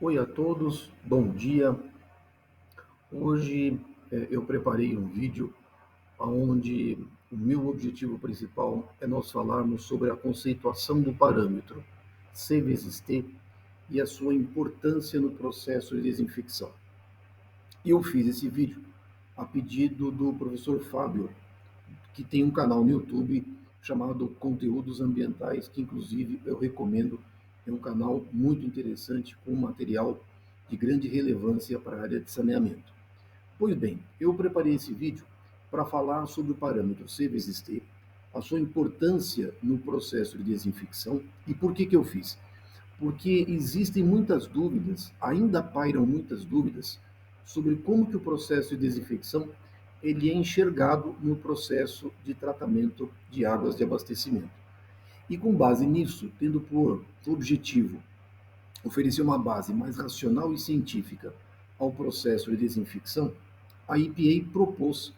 Oi a todos, bom dia. Hoje eu preparei um vídeo onde o meu objetivo principal é nós falarmos sobre a conceituação do parâmetro C vezes T e a sua importância no processo de desinfecção. Eu fiz esse vídeo a pedido do professor Fábio, que tem um canal no YouTube chamado Conteúdos Ambientais, que inclusive eu recomendo. É um canal muito interessante, com material de grande relevância para a área de saneamento. Pois bem, eu preparei esse vídeo para falar sobre o parâmetro C vezes T, a sua importância no processo de desinfecção e por que eu fiz. Porque existem muitas dúvidas, ainda pairam muitas dúvidas sobre como que o processo de desinfecção ele é enxergado no processo de tratamento de águas de abastecimento. E com base nisso, tendo por objetivo oferecer uma base mais racional e científica ao processo de desinfecção, a EPA propôs,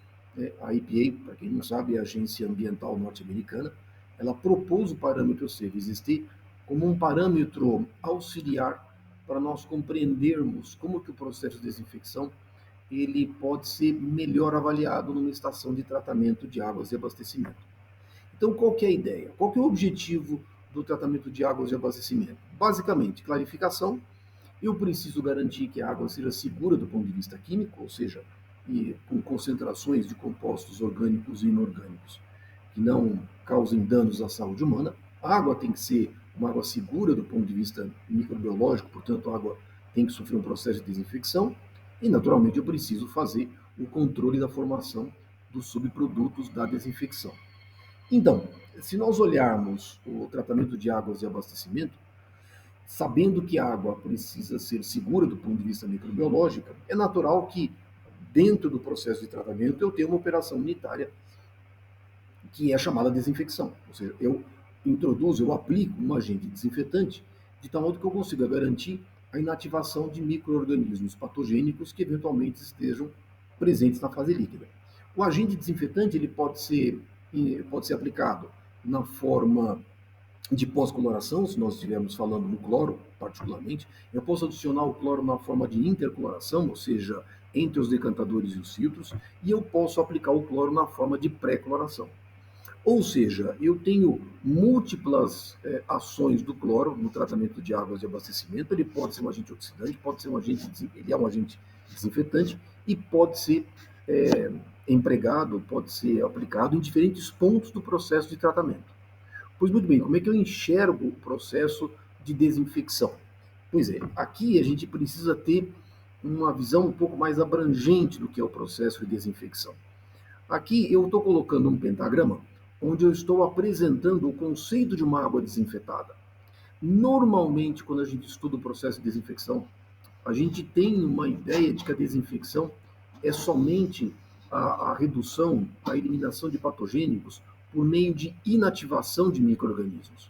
a EPA, para quem não sabe, é a Agência Ambiental Norte-Americana, ela propôs o parâmetro C vezes T como um parâmetro auxiliar para nós compreendermos como que o processo de desinfecção ele pode ser melhor avaliado numa estação de tratamento de águas de abastecimento. Então, qual que é a ideia? Qual que é o objetivo do tratamento de águas de abastecimento? Basicamente, clarificação. Eu preciso garantir que a água seja segura do ponto de vista químico, ou seja, com concentrações de compostos orgânicos e inorgânicos que não causem danos à saúde humana. A água tem que ser uma água segura do ponto de vista microbiológico, portanto, a água tem que sofrer um processo de desinfecção. E, naturalmente, eu preciso fazer o controle da formação dos subprodutos da desinfecção. Então, se nós olharmos o tratamento de águas de abastecimento, sabendo que a água precisa ser segura do ponto de vista microbiológico, é natural que, dentro do processo de tratamento, eu tenha uma operação unitária que é chamada desinfecção. Ou seja, eu aplico um agente desinfetante de tal modo que eu consiga garantir a inativação de micro-organismos patogênicos que eventualmente estejam presentes na fase líquida. O agente desinfetante ele pode ser aplicado na forma de pós-coloração, se nós estivermos falando no cloro, particularmente. Eu posso adicionar o cloro na forma de intercoloração, ou seja, entre os decantadores e os filtros, e eu posso aplicar o cloro na forma de pré-coloração. Ou seja, eu tenho múltiplas ações do cloro no tratamento de águas de abastecimento. Ele pode ser um agente oxidante, pode ser ele é um agente desinfetante e pode ser empregado, pode ser aplicado em diferentes pontos do processo de tratamento. Pois muito bem, como é que eu enxergo o processo de desinfecção? Pois é, aqui a gente precisa ter uma visão um pouco mais abrangente do que é o processo de desinfecção. Aqui eu estou colocando um pentagrama onde eu estou apresentando o conceito de uma água desinfetada. Normalmente, quando a gente estuda o processo de desinfecção, a gente tem uma ideia de que a desinfecção é somente a redução, a eliminação de patogênicos por meio de inativação de micro-organismos.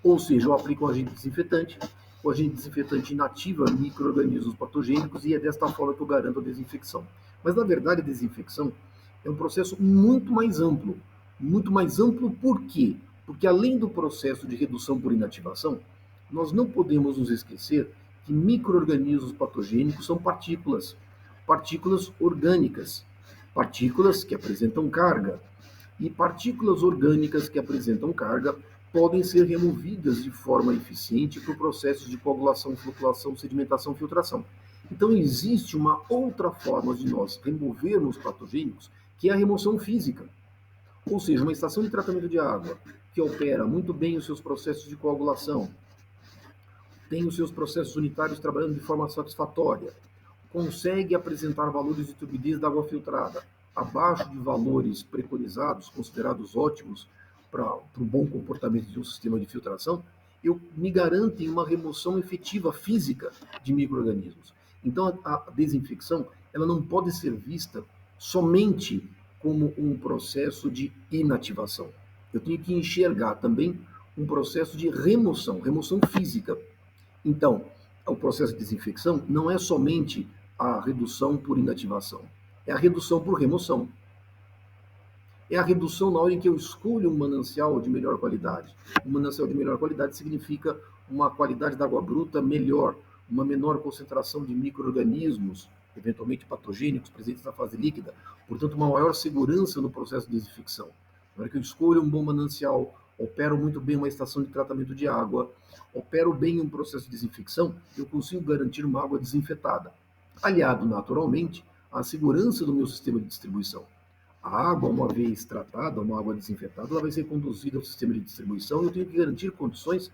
Ou seja, eu aplico um agente desinfetante, o agente desinfetante inativa micro-organismos patogênicos e é desta forma que eu garanto a desinfecção. Mas, na verdade, a desinfecção é um processo muito mais amplo. Muito mais amplo por quê? Porque, além do processo de redução por inativação, nós não podemos nos esquecer que micro-organismos patogênicos são partículas orgânicas, partículas que apresentam carga. E partículas orgânicas que apresentam carga podem ser removidas de forma eficiente por processos de coagulação, flutuação, sedimentação, filtração. Então, existe uma outra forma de nós removermos patogênicos, que é a remoção física. Ou seja, uma estação de tratamento de água que opera muito bem os seus processos de coagulação, tem os seus processos unitários trabalhando de forma satisfatória, consegue apresentar valores de turbidez da água filtrada abaixo de valores preconizados, considerados ótimos para o bom comportamento de um sistema de filtração, eu me garanto em uma remoção efetiva física de micro-organismos. Então, a desinfecção ela não pode ser vista somente como um processo de inativação. Eu tenho que enxergar também um processo de remoção física. Então, o processo de desinfecção não é somente a redução por inativação, é a redução por remoção. É a redução na hora em que eu escolho um manancial de melhor qualidade. Um manancial de melhor qualidade significa uma qualidade da água bruta melhor, uma menor concentração de micro-organismos, eventualmente patogênicos, presentes na fase líquida, portanto, uma maior segurança no processo de desinfecção. Na hora que eu escolho um bom manancial, opero muito bem uma estação de tratamento de água, opero bem um processo de desinfecção, eu consigo garantir uma água desinfetada, aliado naturalmente à segurança do meu sistema de distribuição. A água, uma vez tratada, uma água desinfetada, ela vai ser conduzida ao sistema de distribuição e eu tenho que garantir condições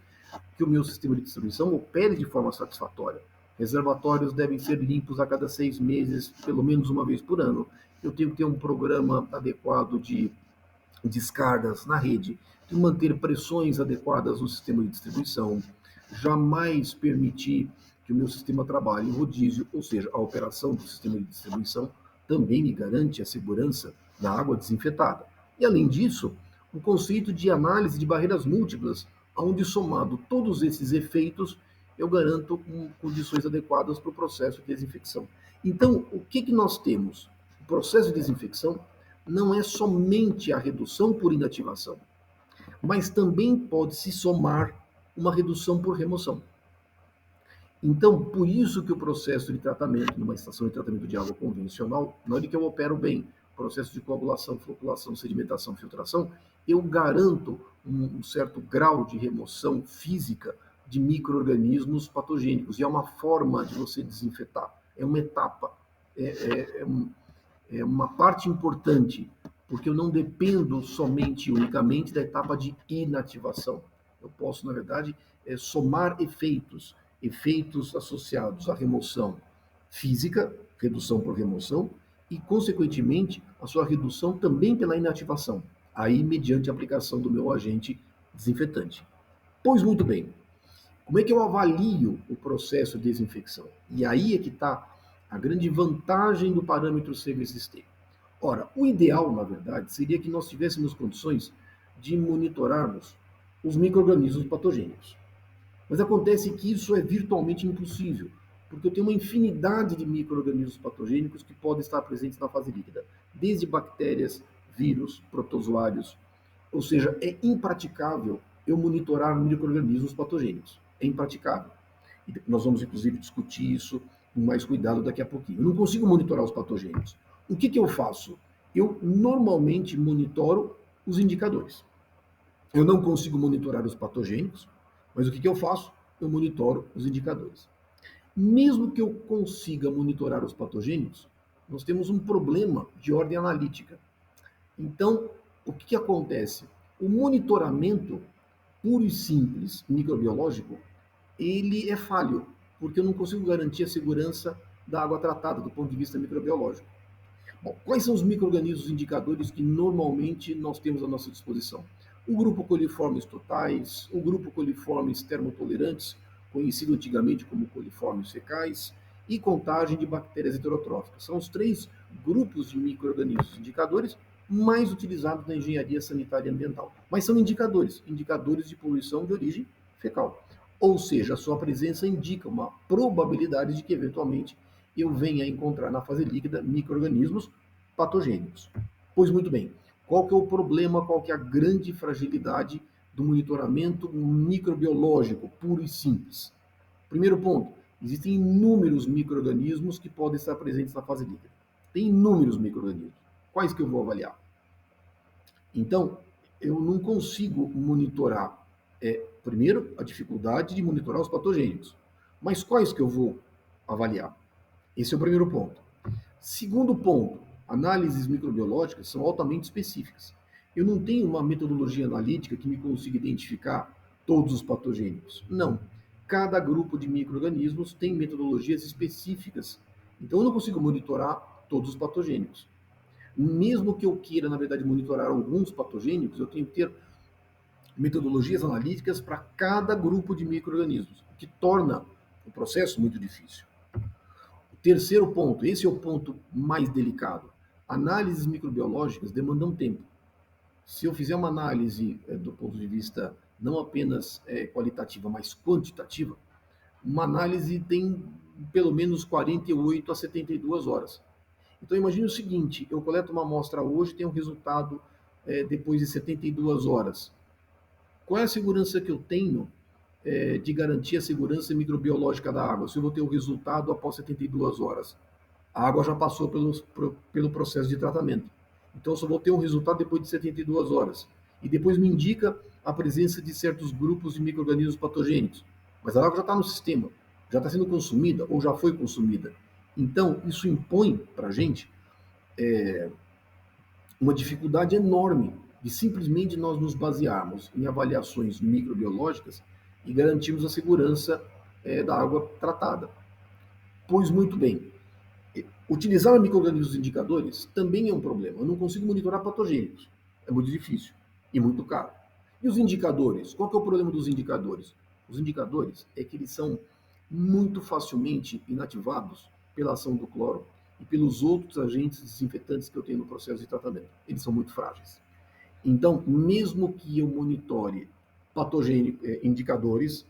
que o meu sistema de distribuição opere de forma satisfatória. Reservatórios devem ser limpos a cada 6 meses, pelo menos uma vez por ano. Eu tenho que ter um programa adequado de descargas na rede, de manter pressões adequadas no sistema de distribuição, jamais permitir que o meu sistema trabalhe em rodízio, ou seja, a operação do sistema de distribuição também me garante a segurança da água desinfetada. E além disso, o conceito de análise de barreiras múltiplas, onde somado todos esses efeitos, eu garanto condições adequadas para o processo de desinfecção. Então, o que nós temos? O processo de desinfecção não é somente a redução por inativação, mas também pode se somar uma redução por remoção. Então, por isso que o processo de tratamento, numa estação de tratamento de água convencional, na hora que eu opero bem, processo de coagulação, floculação, sedimentação, filtração, eu garanto um certo grau de remoção física de micro-organismos patogênicos. E é uma forma de você desinfetar, é uma etapa, é uma parte importante, porque eu não dependo somente, unicamente, da etapa de inativação. Eu posso, na verdade, somar efeitos associados à remoção física, redução por remoção, e, consequentemente, a sua redução também pela inativação, aí mediante a aplicação do meu agente desinfetante. Pois muito bem, como é que eu avalio o processo de desinfecção? E aí é que está a grande vantagem do parâmetro CVST. Ora, o ideal, na verdade, seria que nós tivéssemos condições de monitorarmos os micro-organismos patogênicos. Mas acontece que isso é virtualmente impossível, porque eu tenho uma infinidade de micro-organismos patogênicos que podem estar presentes na fase líquida, desde bactérias, vírus, protozoários. Ou seja, é impraticável eu monitorar micro-organismos patogênicos. É impraticável. E nós vamos, inclusive, discutir isso com mais cuidado daqui a pouquinho. Eu não consigo monitorar os patogênicos. O que eu faço? Eu normalmente monitoro os indicadores. Eu não consigo monitorar os patogênicos, mas o que eu faço? Eu monitoro os indicadores. Mesmo que eu consiga monitorar os patogênicos, nós temos um problema de ordem analítica. Então, o que acontece? O monitoramento puro e simples microbiológico, ele é falho, porque eu não consigo garantir a segurança da água tratada do ponto de vista microbiológico. Bom, quais são os micro-organismos indicadores que normalmente nós temos à nossa disposição? O grupo coliformes totais, o grupo coliformes termotolerantes, conhecido antigamente como coliformes fecais, e contagem de bactérias heterotróficas. São os 3 grupos de micro-organismos indicadores mais utilizados na engenharia sanitária e ambiental. Mas são indicadores, indicadores de poluição de origem fecal. Ou seja, a sua presença indica uma probabilidade de que, eventualmente, eu venha a encontrar na fase líquida micro-organismos patogênicos. Pois muito bem, qual que é o problema, qual que é a grande fragilidade do monitoramento microbiológico puro e simples? Primeiro ponto, existem inúmeros micro-organismos que podem estar presentes na fase líquida. Tem inúmeros micro-organismos. Quais que eu vou avaliar? Então, eu não consigo monitorar, primeiro, a dificuldade de monitorar os patogênicos. Mas quais que eu vou avaliar? Esse é o primeiro ponto. Segundo ponto, análises microbiológicas são altamente específicas. Eu não tenho uma metodologia analítica que me consiga identificar todos os patogênicos. Não. Cada grupo de micro-organismos tem metodologias específicas. Então, eu não consigo monitorar todos os patogênicos. Mesmo que eu queira, na verdade, monitorar alguns patogênicos, eu tenho que ter metodologias analíticas para cada grupo de micro-organismos, o que torna o processo muito difícil. Terceiro ponto, esse é o ponto mais delicado. Análises microbiológicas demandam tempo. Se eu fizer uma análise do ponto de vista não apenas qualitativa, mas quantitativa, uma análise tem pelo menos 48 a 72 horas. Então imagine o seguinte, eu coleto uma amostra hoje e tenho um resultado depois de 72 horas. Qual é a segurança que eu tenho de garantir a segurança microbiológica da água, se eu vou ter o resultado após 72 horas. A água já passou pelo processo de tratamento. Então, eu só vou ter um resultado depois de 72 horas. E depois me indica a presença de certos grupos de micro-organismos patogênicos. Mas a água já está no sistema, já está sendo consumida ou já foi consumida. Então, isso impõe para a gente uma dificuldade enorme de simplesmente nós nos basearmos em avaliações microbiológicas e garantirmos a segurança da água tratada. Pois muito bem, utilizar micro-organismos indicadores também é um problema. Eu não consigo monitorar patogênicos. É muito difícil e muito caro. E os indicadores? Qual que é o problema dos indicadores? Os indicadores é que eles são muito facilmente inativados pela ação do cloro e pelos outros agentes desinfetantes que eu tenho no processo de tratamento. Eles são muito frágeis. Então, mesmo que eu monitore indicadores,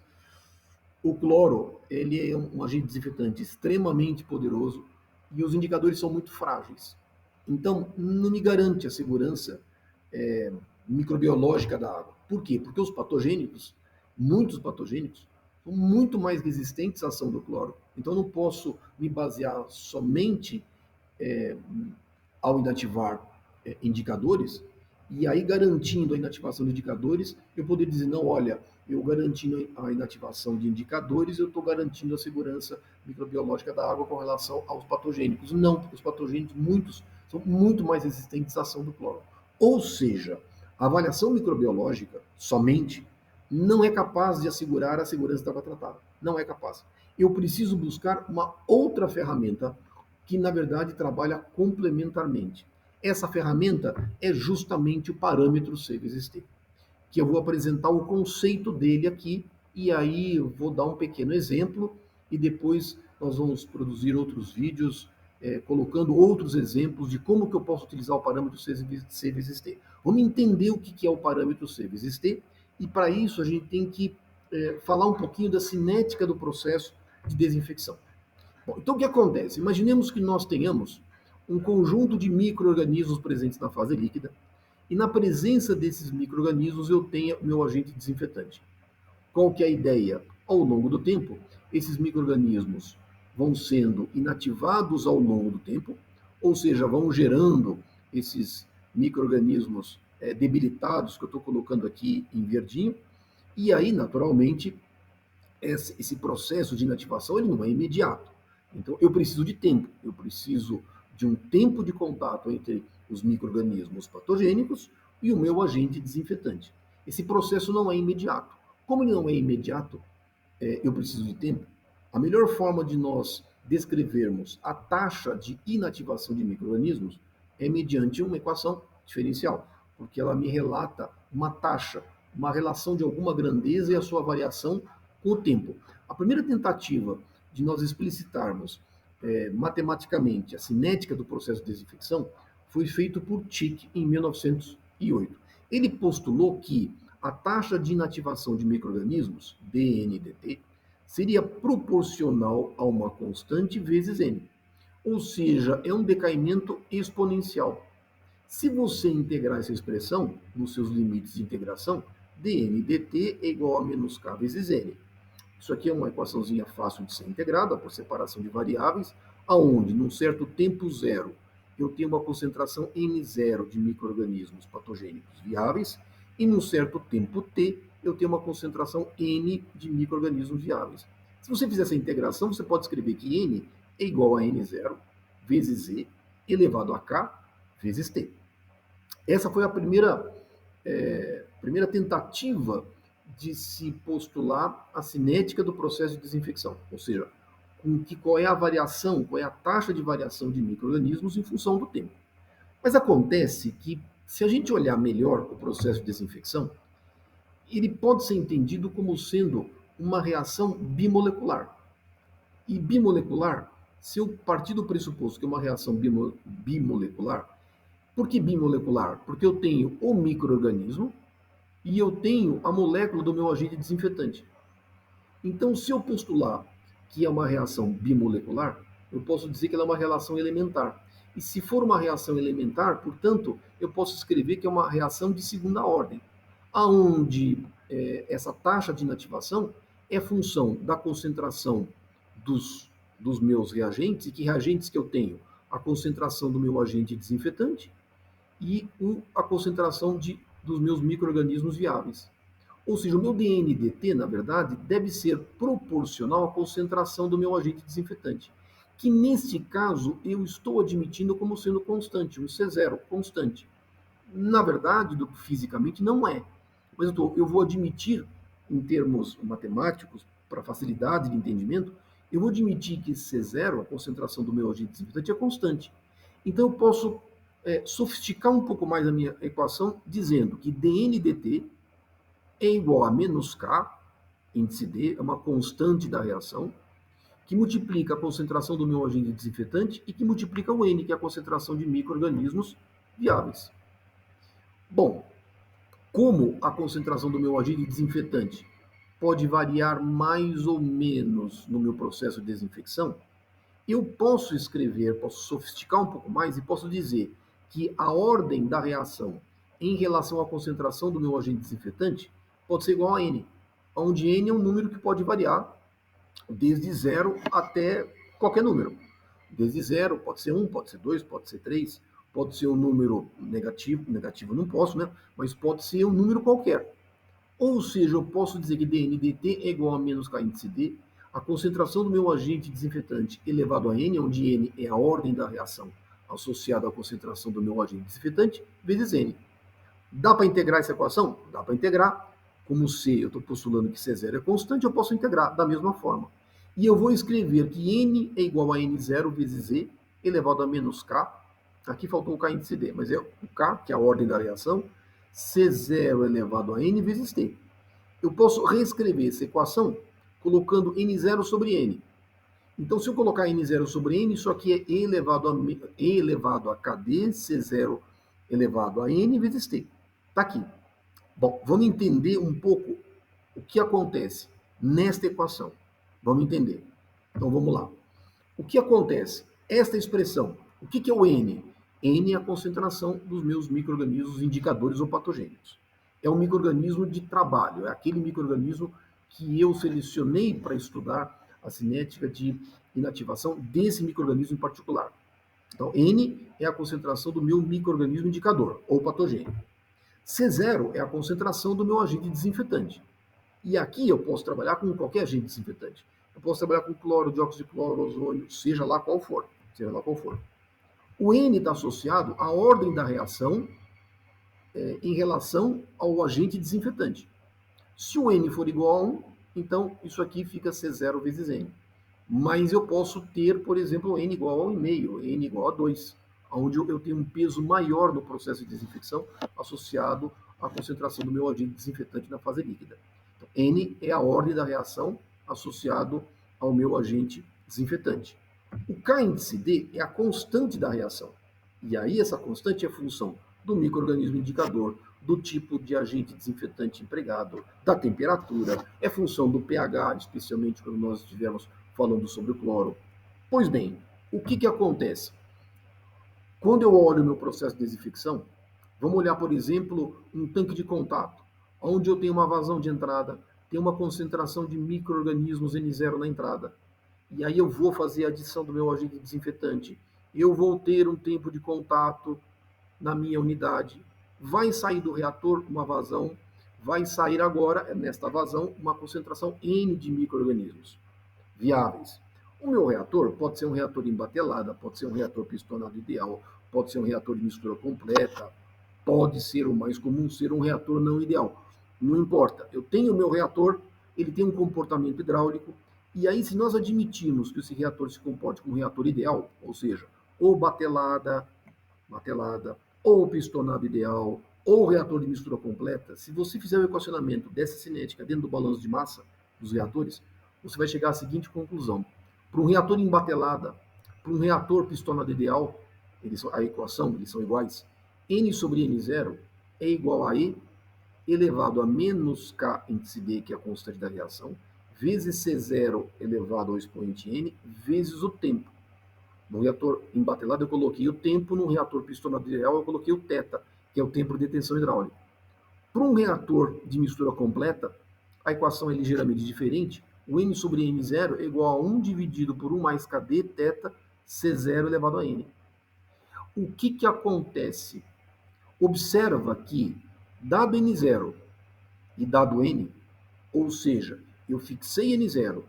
o cloro ele é um agente desinfetante extremamente poderoso e os indicadores são muito frágeis. Então, não me garante a segurança microbiológica da água. Por quê? Porque os patogênicos, muitos patogênicos, são muito mais resistentes à ação do cloro. Então, eu não posso me basear somente ao inativar indicadores, e aí garantindo a inativação de indicadores, eu poder dizer, não, olha, eu garantindo a inativação de indicadores, eu estou garantindo a segurança microbiológica da água com relação aos patogênicos. Não, porque os patogênicos, muitos, são muito mais resistentes à ação do cloro. Ou seja, a avaliação microbiológica somente não é capaz de assegurar a segurança da água tratada. Não é capaz. Eu preciso buscar uma outra ferramenta que, na verdade, trabalha complementarmente. Essa ferramenta é justamente o parâmetro C vezes T, que eu vou apresentar o conceito dele aqui, e aí eu vou dar um pequeno exemplo, e depois nós vamos produzir outros vídeos colocando outros exemplos de como que eu posso utilizar o parâmetro C vezes T. Vamos entender o que é o parâmetro C vezes T, e para isso a gente tem que falar um pouquinho da cinética do processo de desinfecção. Bom, então o que acontece? Imaginemos que nós tenhamos um conjunto de micro-organismos presentes na fase líquida, e na presença desses micro-organismos eu tenha o meu agente desinfetante. Qual que é a ideia? Ao longo do tempo, esses micro-organismos vão sendo inativados ao longo do tempo, ou seja, vão gerando esses micro-organismos debilitados que eu estou colocando aqui em verdinho, e aí, naturalmente, esse processo de inativação ele não é imediato. Então, eu preciso de tempo, eu preciso de um tempo de contato entre os micro-organismos patogênicos e o meu agente desinfetante. Esse processo não é imediato. Como ele não é imediato, eu preciso de tempo. A melhor forma de nós descrevermos a taxa de inativação de micro-organismos é mediante uma equação diferencial, porque ela me relata uma taxa, uma relação de alguma grandeza e a sua variação com o tempo. A primeira tentativa de nós explicitarmos matematicamente a cinética do processo de desinfecção foi feito por Tich em 1908. Ele postulou que a taxa de inativação de micro-organismos, DNDT, seria proporcional a uma constante vezes n. Ou seja, é um decaimento exponencial. Se você integrar essa expressão nos seus limites de integração, dNdt é igual a menos k vezes n. Isso aqui é uma equaçãozinha fácil de ser integrada por separação de variáveis, aonde, num certo tempo zero, eu tenho uma concentração n0 de micro-organismos patogênicos viáveis, e num certo tempo t, eu tenho uma concentração n de micro-organismos viáveis. Se você fizer essa integração, você pode escrever que n é igual a n0 vezes z elevado a k vezes t. Essa foi a primeira tentativa de se postular a cinética do processo de desinfecção, ou seja, qual é a variação, qual é a taxa de variação de micro-organismos em função do tempo. Mas acontece que, se a gente olhar melhor o processo de desinfecção, ele pode ser entendido como sendo uma reação bimolecular. E bimolecular, se eu partir do pressuposto que é uma reação bimolecular, por que bimolecular? Porque eu tenho o micro-organismo e eu tenho a molécula do meu agente desinfetante. Então, se eu postular que é uma reação bimolecular, eu posso dizer que ela é uma reação elementar. E se for uma reação elementar, portanto, eu posso escrever que é uma reação de segunda ordem, aonde essa taxa de inativação é função da concentração dos meus reagentes, e que reagentes que eu tenho? A concentração do meu agente desinfetante e a concentração dos meus micro-organismos viáveis. Ou seja, o meu DNDT, na verdade, deve ser proporcional à concentração do meu agente desinfetante, que neste caso eu estou admitindo como sendo constante, um C0 constante. Na verdade, fisicamente não é, mas eu vou admitir, em termos matemáticos, para facilidade de entendimento, eu vou admitir que esse C0, a concentração do meu agente desinfetante, é constante. Então eu posso sofisticar um pouco mais a minha equação, dizendo que dNdt é igual a menos K, índice D, é uma constante da reação, que multiplica a concentração do meu agente desinfetante e que multiplica o N, que é a concentração de micro-organismos viáveis. Bom, como a concentração do meu agente desinfetante pode variar mais ou menos no meu processo de desinfecção, eu posso escrever, posso sofisticar um pouco mais e posso dizer que a ordem da reação em relação à concentração do meu agente desinfetante pode ser igual a N, onde N é um número que pode variar desde zero até qualquer número. Desde zero, pode ser 1, pode ser 2, pode ser 3, pode ser um número negativo não posso, né? Mas pode ser um número qualquer. Ou seja, eu posso dizer que dNdt é igual a menos K índice D, a concentração do meu agente desinfetante elevado a N, onde N é a ordem da reação associada à concentração do meu agente desinfetante, vezes N. Dá para integrar essa equação? Dá para integrar. Como C, eu estou postulando que C0 é constante, eu posso integrar da mesma forma. E eu vou escrever que N é igual a N0 vezes E elevado a menos K. Aqui faltou o K índice D, mas é o K, que é a ordem da reação, C0 elevado a N vezes T. Eu posso reescrever essa equação colocando N0 sobre N. Então, se eu colocar N0 sobre N, isso aqui é E elevado a KD, C0 elevado a N vezes T. Está aqui. Bom, vamos entender um pouco o que acontece nesta equação. Vamos entender. Então, vamos lá. O que acontece? Esta expressão, o que é o N? N é a concentração dos meus micro-organismos indicadores ou patogênicos. É um micro-organismo de trabalho, é aquele micro-organismo que eu selecionei para estudar a cinética de inativação desse micro-organismo em particular. Então, N é a concentração do meu micro-organismo indicador ou patogênico. C0 é a concentração do meu agente desinfetante. E aqui eu posso trabalhar com qualquer agente desinfetante. Eu posso trabalhar com cloro, dióxido de cloro, ozônio, seja lá qual for. Seja lá qual for. O N está associado à ordem da reação em relação ao agente desinfetante. Se o N for igual a 1, então isso aqui fica C0 vezes N. Mas eu posso ter, por exemplo, N igual a 1,5, N igual a 2, onde eu tenho um peso maior no processo de desinfecção associado à concentração do meu agente desinfetante na fase líquida. Então, N é a ordem da reação associado ao meu agente desinfetante. O K índice D é a constante da reação. E aí essa constante é função do micro-organismo indicador, do tipo de agente desinfetante empregado, da temperatura, é função do pH, especialmente quando nós estivermos falando sobre o cloro. Pois bem, o que acontece? Quando eu olho o meu processo de desinfecção, vamos olhar, por exemplo, um tanque de contato, onde eu tenho uma vazão de entrada, tem uma concentração de micro-organismos N0 na entrada. E aí eu vou fazer a adição do meu agente desinfetante. Eu vou ter um tempo de contato na minha unidade. Vai sair do reator uma vazão, vai sair agora, nesta vazão, uma concentração N de micro-organismos viáveis. O meu reator pode ser um reator em batelada, pode ser um reator pistonado ideal, pode ser um reator de mistura completa, pode ser o mais comum ser um reator não ideal. Não importa. Eu tenho o meu reator, ele tem um comportamento hidráulico, e aí se nós admitirmos que esse reator se comporte como um reator ideal, ou seja, ou batelada, ou pistonado ideal, ou reator de mistura completa, se você fizer o equacionamento dessa cinética dentro do balanço de massa dos reatores, você vai chegar à seguinte conclusão. Para um reator em batelada, para um reator pistonado ideal, a equação, eles são iguais. N sobre N0 é igual a E elevado a menos K índice D, que é a constante da reação, vezes C0 elevado ao expoente N, vezes o tempo. No reator embatelado eu coloquei o tempo, no reator pistonado ideal eu coloquei o θ, que é o tempo de tensão hidráulica. Para um reator de mistura completa, a equação é ligeiramente diferente. O n sobre n0 é igual a 1 dividido por 1 mais kd θ C0 elevado a n. O que acontece? Observa que, dado n0 e dado n, ou seja, eu fixei n0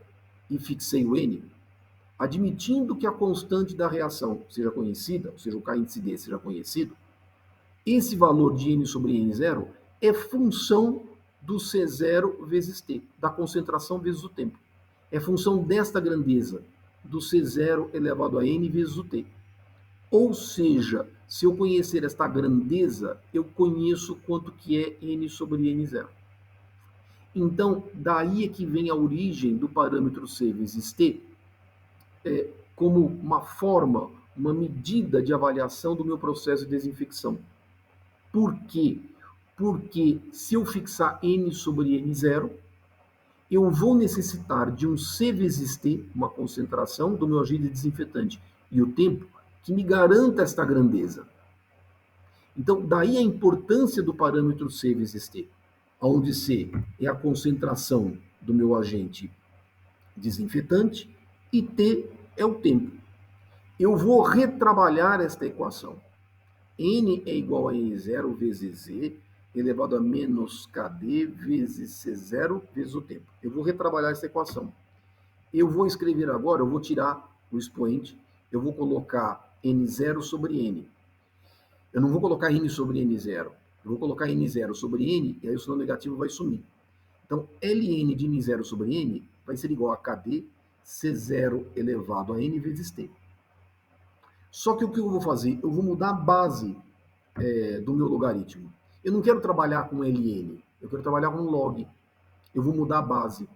e fixei o n, admitindo que a constante da reação seja conhecida, ou seja, o K-índice D seja conhecido, esse valor de n sobre n0 é função do C0 vezes T, da concentração vezes o tempo. É função desta grandeza, do C0 elevado a n vezes o T. Ou seja, se eu conhecer esta grandeza, eu conheço quanto que é n sobre n0. Então, daí é que vem a origem do parâmetro C vezes T, como uma forma, uma medida de avaliação do meu processo de desinfecção. Por quê? Porque se eu fixar n sobre n0, eu vou necessitar de um C vezes T, uma concentração do meu agente desinfetante, e o tempo que me garanta esta grandeza. Então, daí a importância do parâmetro C vezes T, onde C é a concentração do meu agente desinfetante e T é o tempo. Eu vou retrabalhar esta equação. N é igual a N0 vezes Z elevado a menos KD vezes C0 vezes o tempo. Eu vou retrabalhar essa equação. Eu vou escrever agora, eu vou tirar o expoente, eu vou colocar N0 sobre N. Eu não vou colocar N sobre N0, eu vou colocar N0 sobre N e aí o sinal negativo vai sumir. Então, Ln de N0 sobre N vai ser igual a KD C0 elevado a N vezes T. Só que o que eu vou fazer? Eu vou mudar a base do meu logaritmo. Eu não quero trabalhar com Ln, eu quero trabalhar com log. Eu vou mudar a base.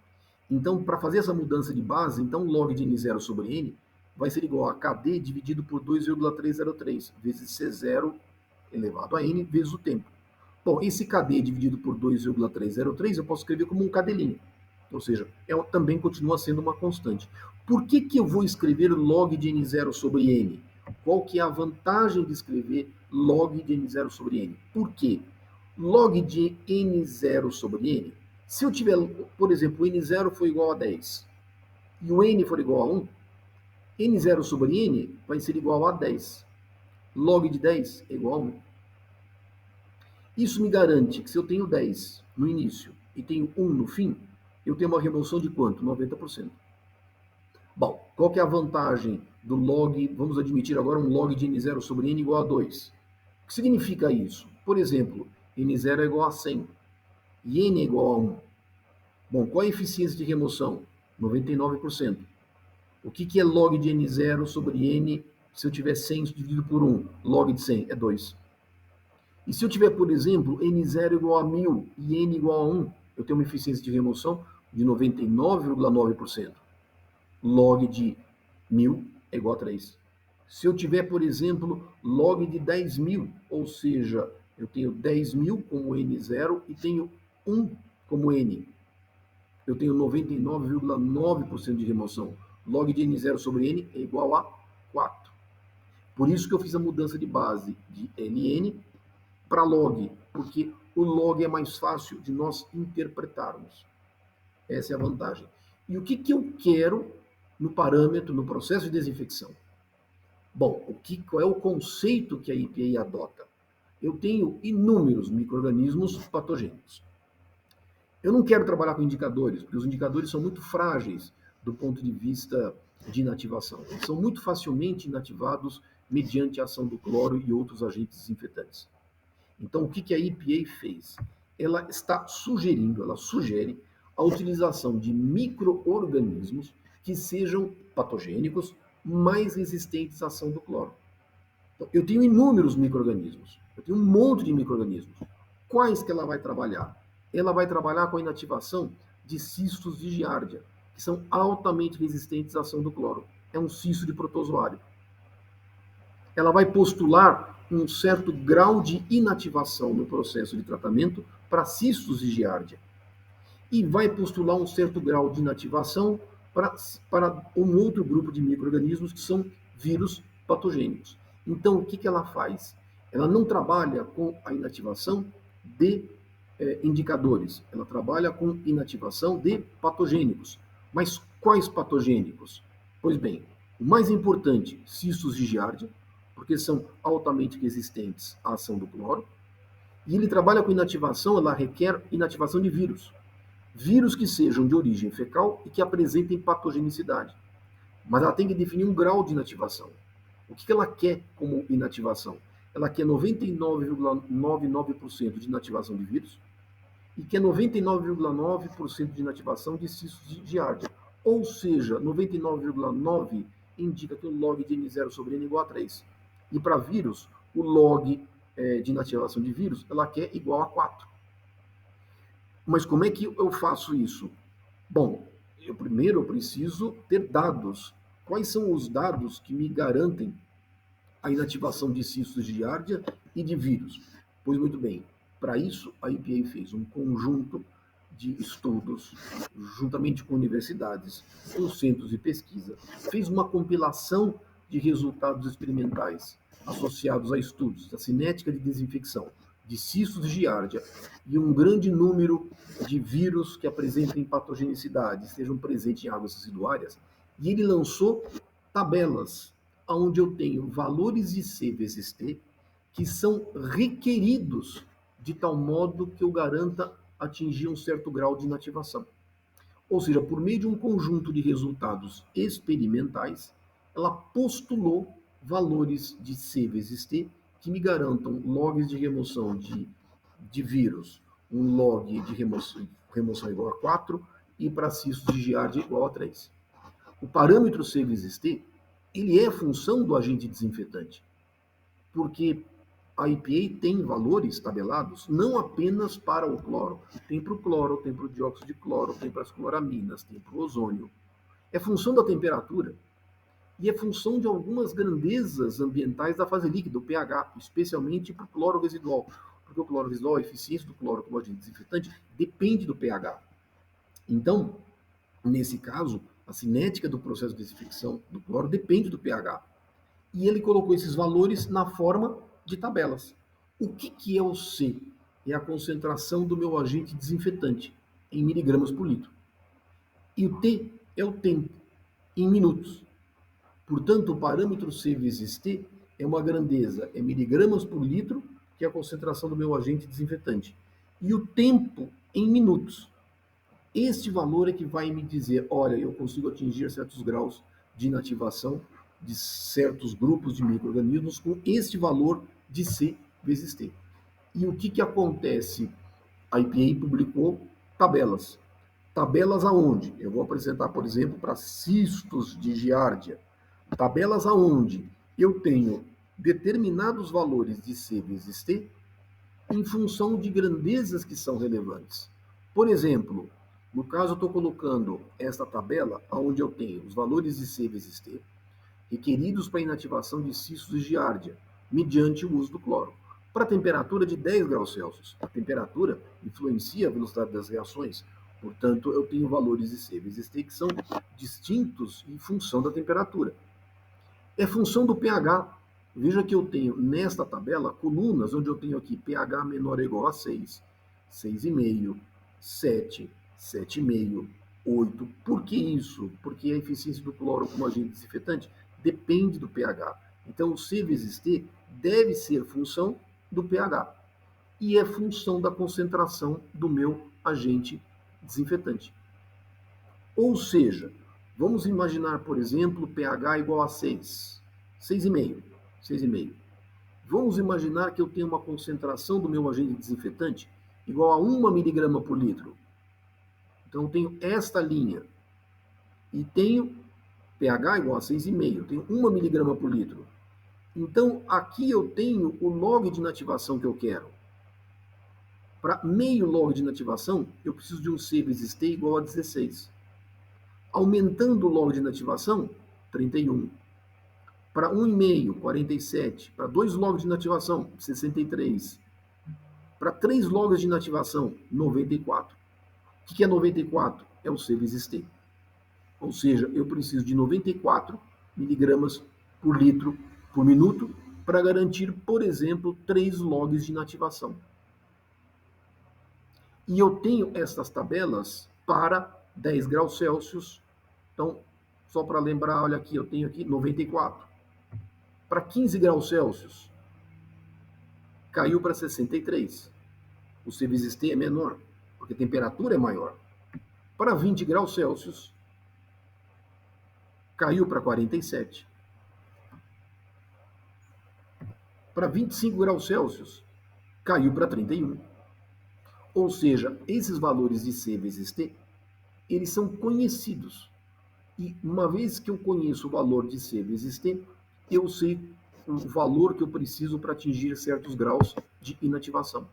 Então, para fazer essa mudança de base, então log de N0 sobre N vai ser igual a KD dividido por 2,303 vezes C0 elevado a N vezes o tempo. Bom, esse KD dividido por 2,303 eu posso escrever como um KD'. Ou seja, também continua sendo uma constante. Por que eu vou escrever log de N0 sobre N? Qual que é a vantagem de escrever log de N0 sobre N? Por quê? Log de N0 sobre N, se eu tiver, por exemplo, o N0 for igual a 10 e o N for igual a 1, N0 sobre N vai ser igual a 10. Log de 10 é igual a 1. Isso me garante que se eu tenho 10 no início e tenho 1 no fim, eu tenho uma remoção de quanto? 90%. Bom, qual que é a vantagem do log? Vamos admitir agora um log de N0 sobre N igual a 2. O que significa isso? Por exemplo, N0 é igual a 100 e N é igual a 1. Bom, qual é a eficiência de remoção? 99%. O que é log de N0 sobre N se eu tiver 100 dividido por 1? Log de 100 é 2. E se eu tiver, por exemplo, N0 igual a 1000 e N igual a 1, eu tenho uma eficiência de remoção de 99,9%. Log de 1000 é igual a 3. Se eu tiver, por exemplo, log de 10.000, ou seja, eu tenho 10.000 como N0 e tenho 1 como N, eu tenho 99,9% de remoção. Log de N0 sobre N é igual a 4. Por isso que eu fiz a mudança de base de Ln para log, porque o log é mais fácil de nós interpretarmos. Essa é a vantagem. E o que eu quero no parâmetro, no processo de desinfecção? Bom, qual é o conceito que a EPA adota? Eu tenho inúmeros micro-organismos patogênicos. Eu não quero trabalhar com indicadores, porque os indicadores são muito frágeis do ponto de vista de inativação. Eles são muito facilmente inativados mediante a ação do cloro e outros agentes desinfetantes. Então, o que a EPA fez? Ela sugere a utilização de micro-organismos que sejam patogênicos, mais resistentes à ação do cloro. Então, eu tenho inúmeros micro-organismos, eu tenho um monte de micro-organismos. Quais que ela vai trabalhar? Ela vai trabalhar com a inativação de cistos de giardia, que são altamente resistentes à ação do cloro. É um cisto de protozoário. Ela vai postular um certo grau de inativação no processo de tratamento para cistos de giardia. E vai postular um certo grau de inativação para um outro grupo de micro-organismos que são vírus patogênicos. Então, o que ela faz? Ela não trabalha com a inativação de indicadores. Ela trabalha com inativação de patogênicos. Mas quais patogênicos? Pois bem, o mais importante, cistos de Giardia, porque são altamente resistentes à ação do cloro. E ele trabalha com inativação, ela requer inativação de vírus. Vírus que sejam de origem fecal e que apresentem patogenicidade. Mas ela tem que definir um grau de inativação. O que ela quer como inativação? Ela quer 99,99% de inativação de vírus e quer 99,9% de inativação de cistos de Giardia. Ou seja, 99,9% indica que o log de N0 sobre N igual a 3. E para vírus, o log de inativação de vírus, ela quer igual a 4. Mas como é que eu faço isso? Bom, primeiro eu preciso ter dados. Quais são os dados que me garantem a inativação de cistos de Giardia e de vírus? Pois muito bem, para isso a EPA fez um conjunto de estudos, juntamente com universidades, com centros de pesquisa, fez uma compilação de resultados experimentais associados a estudos da cinética de desinfecção, de cistos de Giardia e um grande número de vírus que apresentem patogenicidade, estejam presentes em águas residuárias, e ele lançou tabelas onde eu tenho valores de C vezes T que são requeridos de tal modo que eu garanta atingir um certo grau de inativação. Ou seja, por meio de um conjunto de resultados experimentais, ela postulou valores de C vezes T que me garantam logs de remoção de vírus, um log de remoção igual a 4 e para cistos de Giardia igual a 3. O parâmetro C vezes T, ele é função do agente desinfetante, porque a EPA tem valores tabelados não apenas para o cloro, tem para o cloro, tem para o dióxido de cloro, tem para as cloraminas, tem para o ozônio. É função da temperatura e é função de algumas grandezas ambientais da fase líquida, o pH, especialmente para o cloro residual, porque o cloro residual, a eficiência do cloro como agente desinfetante depende do pH. Então, nesse caso, a cinética do processo de desinfecção do cloro depende do pH. E ele colocou esses valores na forma de tabelas. O que é o C? É a concentração do meu agente desinfetante em miligramas por litro. E o T é o tempo, em minutos. Portanto, o parâmetro C vezes T é uma grandeza, é miligramas por litro, que é a concentração do meu agente desinfetante. E o tempo em minutos. Este valor é que vai me dizer, olha, eu consigo atingir certos graus de inativação de certos grupos de micro-organismos com este valor de C vezes T. E o que acontece? A EPA publicou tabelas. Tabelas aonde? Eu vou apresentar, por exemplo, para cistos de Giardia. Tabelas aonde eu tenho determinados valores de C vezes T em função de grandezas que são relevantes. Por exemplo, no caso eu estou colocando esta tabela onde eu tenho os valores de C vezes T requeridos para inativação de cistos de Giardia, mediante o uso do cloro, para temperatura de 10 graus Celsius. A temperatura influencia a velocidade das reações, portanto, eu tenho valores de C vezes T que são distintos em função da temperatura. É função do pH. Veja que eu tenho nesta tabela colunas onde eu tenho aqui pH menor ou igual a 6, 6,5, 7, 7,5, 8. Por que isso? Porque a eficiência do cloro como agente desinfetante depende do pH. Então, o C vezes T deve ser função do pH e é função da concentração do meu agente desinfetante. Ou seja, vamos imaginar, por exemplo, pH igual a 6, 6,5, 6,5. Vamos imaginar que eu tenho uma concentração do meu agente desinfetante igual a 1 miligrama por litro. Então, eu tenho esta linha e tenho pH igual a 6,5, tenho 1 miligrama por litro. Então, aqui eu tenho o log de inativação que eu quero. Para meio log de inativação, eu preciso de um C vezes T igual a 16. Aumentando o log de inativação, 31. Para 1,5, 47. Para 2 logs de inativação, 63. Para 3 logs de inativação, 94. O que é 94? É o C vezes T. Ou seja, eu preciso de 94 miligramas por litro por minuto para garantir, por exemplo, 3 logs de inativação. E eu tenho essas tabelas para 10 graus Celsius. Então, só para lembrar, olha aqui, eu tenho aqui 94. Para 15 graus Celsius, caiu para 63. O C vezes T é menor, porque a temperatura é maior. Para 20 graus Celsius, caiu para 47. Para 25 graus Celsius, caiu para 31. Ou seja, esses valores de C vezes T, eles são conhecidos. E uma vez que eu conheço o valor de C vezes T, eu sei o valor que eu preciso para atingir certos graus de inativação.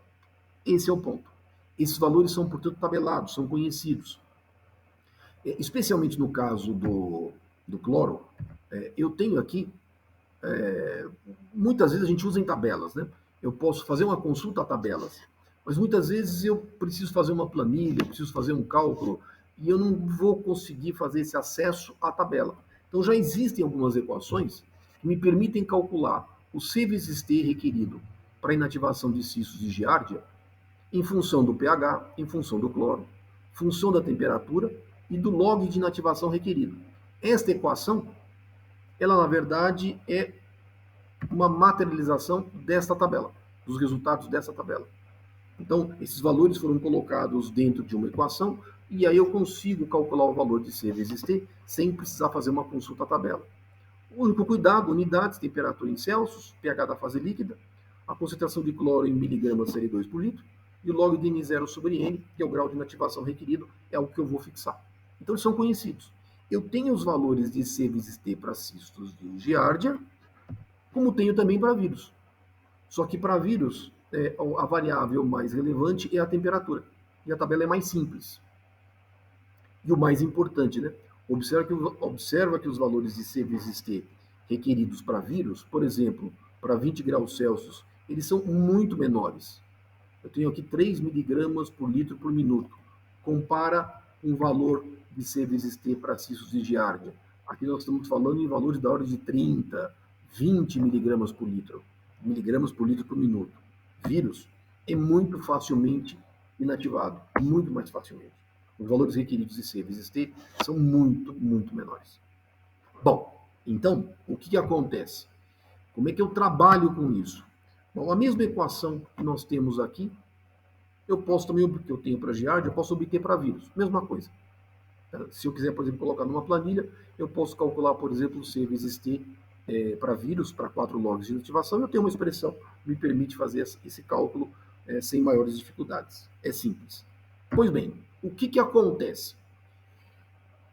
Esse é o ponto. Esses valores são, portanto, tabelados, são conhecidos. Especialmente no caso do cloro, eu tenho aqui, muitas vezes a gente usa em tabelas, né? Eu posso fazer uma consulta a tabelas, mas muitas vezes eu preciso fazer uma planilha, preciso fazer um cálculo, e eu não vou conseguir fazer esse acesso à tabela. Então já existem algumas equações que me permitem calcular o C vezes T requerido para inativação de cistos de giardia em função do pH, em função do cloro, função da temperatura e do log de inativação requerido. Esta equação, ela na verdade é uma materialização desta tabela, dos resultados dessa tabela. Então, esses valores foram colocados dentro de uma equação e aí eu consigo calcular o valor de C vezes T sem precisar fazer uma consulta à tabela. O único cuidado, unidades, temperatura em Celsius, pH da fase líquida, a concentração de cloro em miligramas Cl2 por litro, e o log de N0 sobre N, que é o grau de inativação requerido, é o que eu vou fixar. Então, eles são conhecidos. Eu tenho os valores de C vezes T para cistos de giardia, como tenho também para vírus. Só que para vírus, a variável mais relevante é a temperatura. E a tabela é mais simples. E o mais importante, né? Observa que os valores de C vezes T requeridos para vírus, por exemplo, para 20 graus Celsius, eles são muito menores. Eu tenho aqui 3 miligramas por litro por minuto. Compara um valor de C vezes T para cistos de giardia. Aqui nós estamos falando em valores da ordem de 30, 20 miligramas por litro por minuto. Vírus é muito facilmente inativado, muito mais facilmente. Os valores requeridos de C vezes T são muito, muito menores. Bom, então, o que acontece? Como é que eu trabalho com isso? Bom, a mesma equação que nós temos aqui, eu posso também, o que eu tenho para giardia, eu posso obter para vírus. Mesma coisa. Se eu quiser, por exemplo, colocar numa planilha, eu posso calcular, por exemplo, C vezes T para vírus, para 4 logs de inativação, eu tenho uma expressão que me permite fazer esse cálculo sem maiores dificuldades. É simples. Pois bem, o que acontece?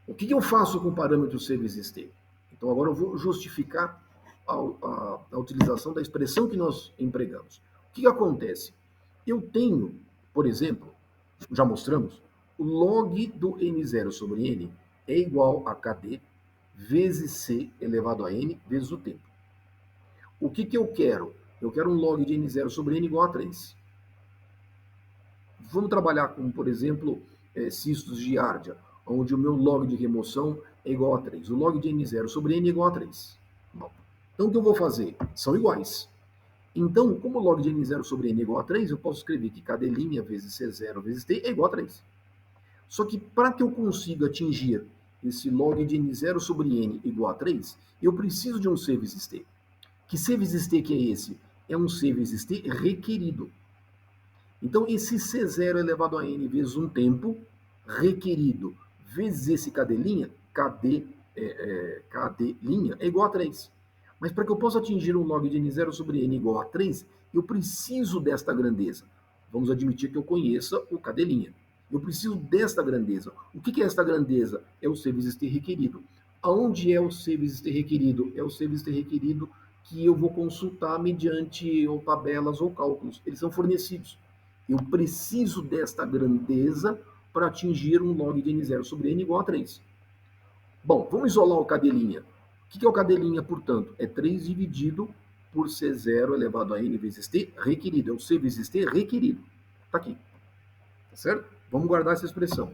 O que eu faço com o parâmetro C vezes T? Então, agora eu vou justificar a utilização da expressão que nós empregamos. O que acontece? Eu tenho, por exemplo, já mostramos, o log do N0 sobre N é igual a KD vezes C elevado a N vezes o tempo. O que eu quero? Eu quero um log de N0 sobre N igual a 3. Vamos trabalhar com, por exemplo, cistos de giardia, onde o meu log de remoção é igual a 3. O log de N0 sobre N é igual a 3. Bom, então, o que eu vou fazer? São iguais. Então, como o log de N0 sobre N é igual a 3, eu posso escrever que KD' vezes C0 vezes T é igual a 3. Só que para que eu consiga atingir esse log de N0 sobre N igual a 3, eu preciso de um C vezes T. Que C vezes T que é esse? É um C vezes T requerido. Então, esse C0 elevado a N vezes um tempo requerido vezes esse KD', KD' é igual a 3. Mas para que eu possa atingir um log de N0 sobre N igual a 3, eu preciso desta grandeza. Vamos admitir que eu conheça o KD'. Eu preciso desta grandeza. O que é esta grandeza? É o C vezes T requerido. Aonde é o C vezes T requerido? É o C vezes T requerido que eu vou consultar mediante ou tabelas ou cálculos. Eles são fornecidos. Eu preciso desta grandeza para atingir um log de N0 sobre N igual a 3. Bom, vamos isolar o KD'. O que é o KD', portanto? É 3 dividido por C0 elevado a N vezes T requerido. É o C vezes T requerido. Está aqui. Tá certo? Vamos guardar essa expressão.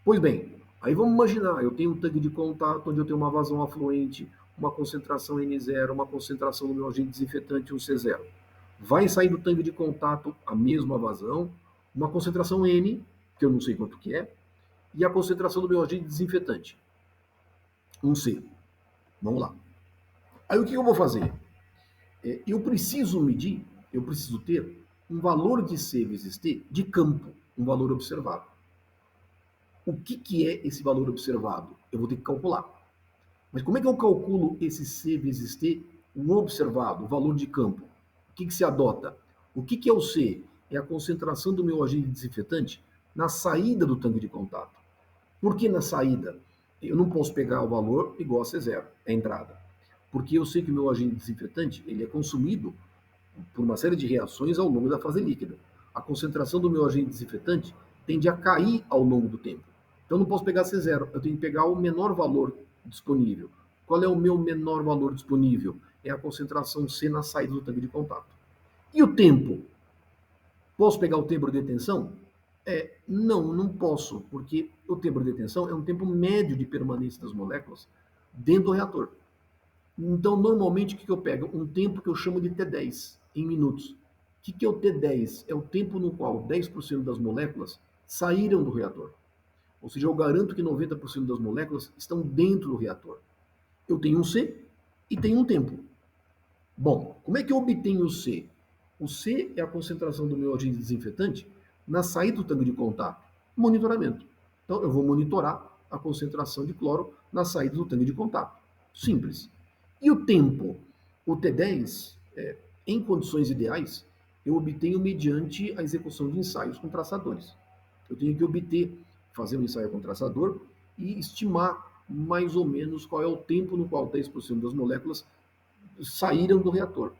Pois bem, aí vamos imaginar, eu tenho um tanque de contato onde eu tenho uma vazão afluente, uma concentração N0, uma concentração do meu agente desinfetante, um C0. Vai sair do tanque de contato a mesma vazão uma concentração N, que eu não sei quanto que é, e a concentração do meu agente desinfetante, um C. Vamos lá. Aí o que eu vou fazer? Eu preciso medir, eu preciso ter um valor de C vezes T de campo, um valor observado. O que é esse valor observado? Eu vou ter que calcular. Mas como é que eu calculo esse C vezes T, o observado, o valor de campo? O que se adota? O que é o C? É a concentração do meu agente desinfetante na saída do tanque de contato. Por que na saída? Eu não posso pegar o valor igual a C0, é a entrada. Porque eu sei que o meu agente desinfetante ele é consumido por uma série de reações ao longo da fase líquida. A concentração do meu agente desinfetante tende a cair ao longo do tempo. Então eu não posso pegar C0, eu tenho que pegar o menor valor disponível. Qual é o meu menor valor disponível? É a concentração C na saída do tanque de contato. E o tempo? Posso pegar o tempo de detenção? Não, não posso, porque o tempo de detenção é um tempo médio de permanência das moléculas dentro do reator. Então, normalmente, o que eu pego? Um tempo que eu chamo de T10, em minutos. O que é o T10? É o tempo no qual 10% das moléculas saíram do reator. Ou seja, eu garanto que 90% das moléculas estão dentro do reator. Eu tenho um C e tenho um tempo. Bom, como é que eu obtenho o C? O C é a concentração do meu agente desinfetante na saída do tanque de contato. Monitoramento. Então, eu vou monitorar a concentração de cloro na saída do tanque de contato. Simples. E o tempo? O T10, em condições ideais, eu obtenho mediante a execução de ensaios com traçadores. Eu tenho que obter, fazer um ensaio com traçador e estimar mais ou menos qual é o tempo no qual 10% das moléculas saíram do reator,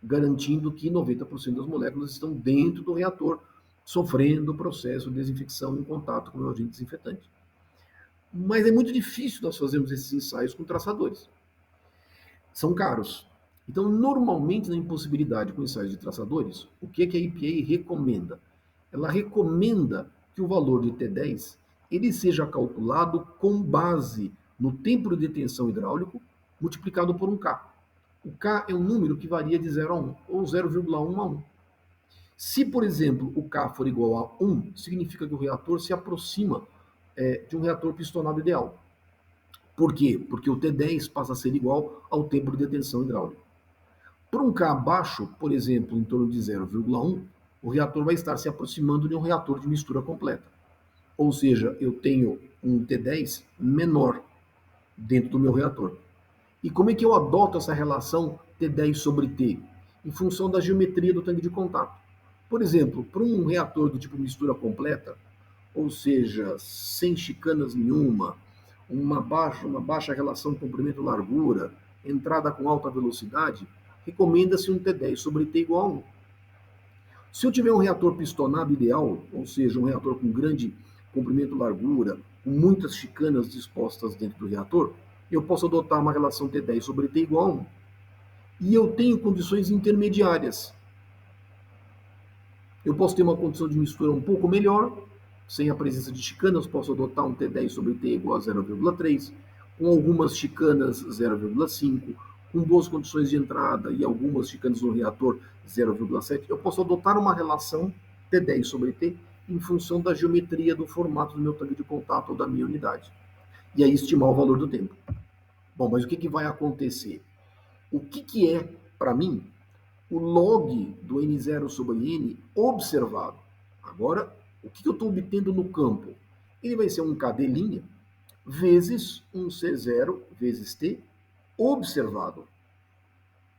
garantindo que 90% das moléculas estão dentro do reator, sofrendo o processo de desinfecção em contato com o agente desinfetante. Mas é muito difícil nós fazermos esses ensaios com traçadores. São caros. Então, normalmente, na impossibilidade com ensaios de traçadores, o que a EPA recomenda? Ela recomenda que o valor de T10 ele seja calculado com base no tempo de detenção hidráulico multiplicado por um K. O K é um número que varia de 0 a 1, ou 0,1 a 1. Se, por exemplo, o K for igual a 1, significa que o reator se aproxima de um reator pistonado ideal. Por quê? Porque o T10 passa a ser igual ao tempo de detenção hidráulica. Por um K abaixo, por exemplo, em torno de 0,1, o reator vai estar se aproximando de um reator de mistura completa. Ou seja, eu tenho um T10 menor dentro do meu reator. E como é que eu adoto essa relação T10 sobre T? Em função da geometria do tanque de contato. Por exemplo, para um reator do tipo mistura completa, ou seja, sem chicanas nenhuma, uma baixa relação comprimento-largura, entrada com alta velocidade, recomenda-se um T10 sobre T igual a 1. Se eu tiver um reator pistonado ideal, ou seja, um reator com grande comprimento-largura, com muitas chicanas dispostas dentro do reator, eu posso adotar uma relação T10 sobre T igual a 1. E eu tenho condições intermediárias. Eu posso ter uma condição de mistura um pouco melhor, sem a presença de chicanas, posso adotar um T10 sobre T igual a 0,3, com algumas chicanas 0,5, com boas condições de entrada e algumas chicanas no reator 0,7. Eu posso adotar uma relação T10 sobre T em função da geometria do formato do meu tanque de contato ou da minha unidade. E aí estimar o valor do tempo. Bom, mas o que vai acontecer? O que é, para mim, o log do N0 sobre N observado? Agora, o que eu estou obtendo no campo? Ele vai ser um KD' vezes um C0 vezes T observado,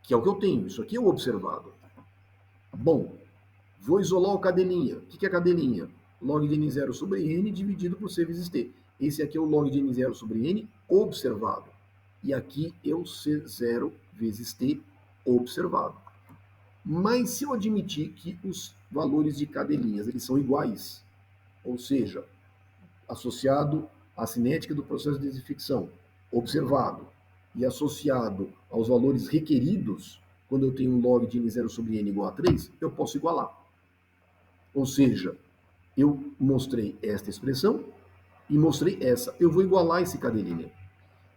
que é o que eu tenho. Isso aqui é o observado. Bom, vou isolar o KD'. O que é KD'? Log de N0 sobre N dividido por C vezes T. Esse aqui é o log de N0 sobre N observado. E aqui é o C0 vezes T observado. Mas se eu admitir que os valores de KD' eles são iguais, ou seja, associado à cinética do processo de desinfecção observado e associado aos valores requeridos, quando eu tenho um log de N0 sobre N igual a 3, eu posso igualar. Ou seja, eu mostrei esta expressão e mostrei essa. Eu vou igualar esse KD'.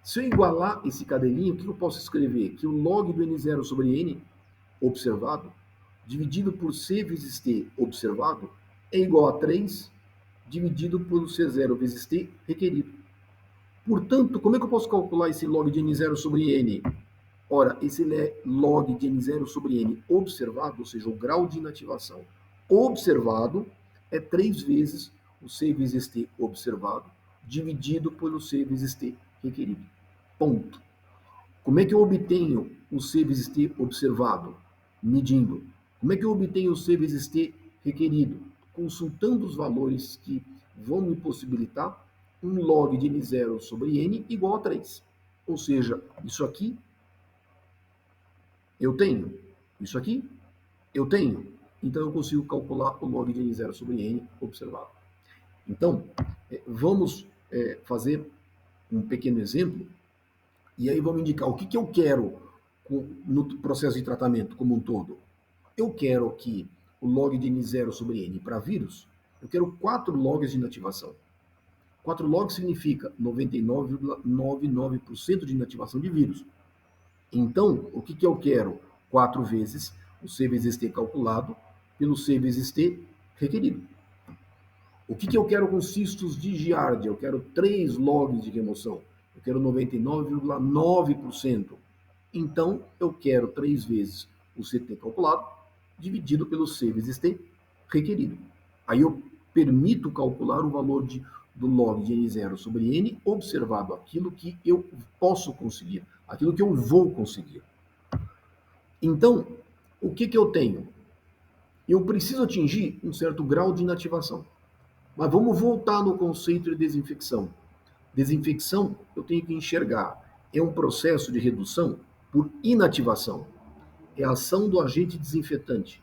Se eu igualar esse KD', o que eu posso escrever? Que o log do N0 sobre N observado, dividido por C vezes T observado, é igual a 3 dividido pelo C0 vezes T requerido. Portanto, como é que eu posso calcular esse log de N0 sobre N? Ora, esse log de N0 sobre N observado, ou seja, o grau de inativação observado, é 3 vezes o C vezes T observado, dividido pelo C vezes T requerido. Ponto. Como é que eu obtenho o C vezes T observado? Medindo. Como é que eu obtenho o C vezes T requerido? Consultando os valores que vão me possibilitar um log de N0 sobre N igual a 3. Ou seja, isso aqui eu tenho, isso aqui eu tenho. Então eu consigo calcular o log de N0 sobre N observado. Então, vamos fazer um pequeno exemplo e aí vamos indicar o que eu quero no processo de tratamento como um todo. Eu quero que o log de N0 sobre N para vírus, eu quero 4 logs de inativação. 4 logs significa 99,99% de inativação de vírus. Então, o que eu quero? 4 vezes o C vezes T calculado pelo C vezes T requerido. O que eu quero com cistos de Giardia? Eu quero 3 logs de remoção. Eu quero 99,9%. Então, eu quero 3 vezes o CT calculado dividido pelo C vezes T requerido. Aí eu permito calcular o valor do log de N0 sobre N observado, aquilo que eu posso conseguir, aquilo que eu vou conseguir. Então, o que eu tenho? Eu preciso atingir um certo grau de inativação. Mas vamos voltar no conceito de desinfecção. Desinfecção, eu tenho que enxergar, é um processo de redução por inativação. É a ação do agente desinfetante,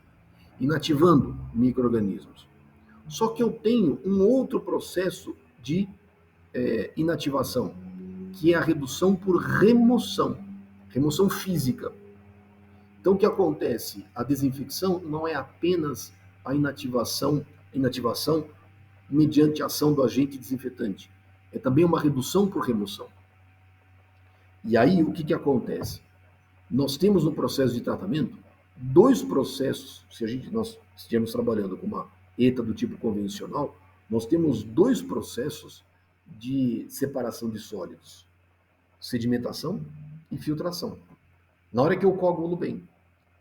inativando micro-organismos. Só que eu tenho um outro processo de inativação, que é a redução por remoção, remoção física. Então, o que acontece? A desinfecção não é apenas a inativação mediante a ação do agente desinfetante. É também uma redução por remoção. E aí, o que acontece? Nós temos no processo de tratamento 2 processos, se nós estivermos trabalhando com uma ETA do tipo convencional, nós temos 2 processos de separação de sólidos, sedimentação e filtração. Na hora que eu coagulo bem,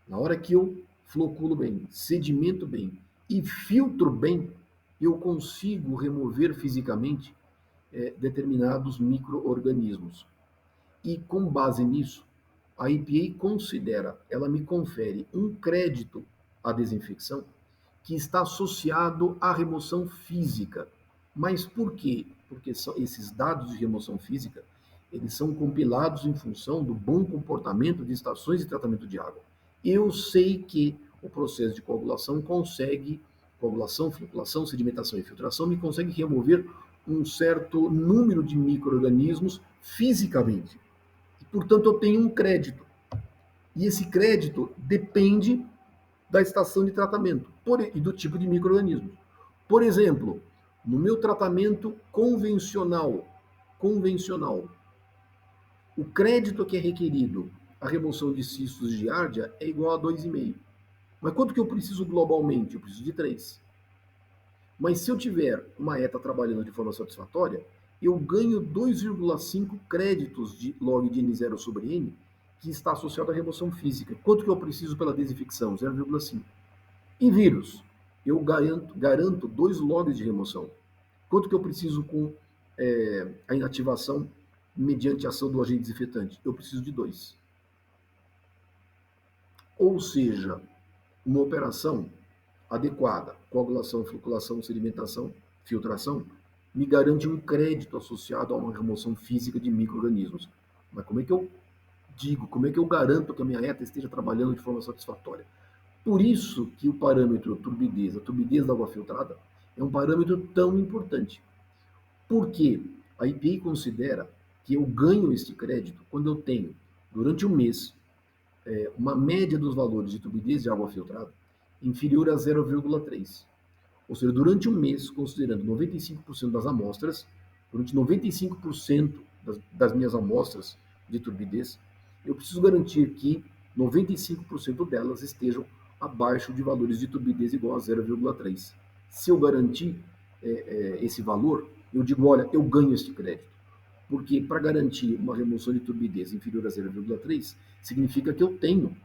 na hora que eu floculo bem, sedimento bem e filtro bem, eu consigo remover fisicamente determinados micro-organismos. E com base nisso, a EPA considera, ela me confere um crédito à desinfecção que está associado à remoção física. Mas por quê? Porque esses dados de remoção física, eles são compilados em função do bom comportamento de estações de tratamento de água. Eu sei que o processo de coagulação, floculação, sedimentação e filtração, me consegue remover um certo número de micro-organismos fisicamente. E, portanto, eu tenho um crédito. E esse crédito depende da estação de tratamento e do tipo de micro-organismo. Por exemplo, no meu tratamento convencional, o crédito que é requerido à remoção de cistos de Giardia é igual a 2,5. Mas quanto que eu preciso globalmente? Eu preciso de 3. Mas se eu tiver uma ETA trabalhando de forma satisfatória, eu ganho 2,5 créditos de log de N0 sobre N, que está associado à remoção física. Quanto que eu preciso pela desinfecção? 0,5. Em vírus, eu garanto 2 logs de remoção. Quanto que eu preciso com a inativação mediante a ação do agente desinfetante? Eu preciso de 2. Ou seja, uma operação adequada, coagulação, floculação, sedimentação, filtração, me garante um crédito associado a uma remoção física de micro-organismos. Mas como é que eu garanto que a minha ETA esteja trabalhando de forma satisfatória? Por isso que o parâmetro turbidez, a turbidez da água filtrada, é um parâmetro tão importante. Porque a EPA considera que eu ganho este crédito quando eu tenho, durante um mês, uma média dos valores de turbidez de água filtrada inferior a 0,3. Ou seja, durante um mês, considerando 95% das amostras, durante 95% das minhas amostras de turbidez, eu preciso garantir que 95% delas estejam abaixo de valores de turbidez igual a 0,3. Se eu garantir esse valor, eu digo, olha, eu ganho este crédito. Porque para garantir uma remoção de turbidez inferior a 0,3, significa que eu tenho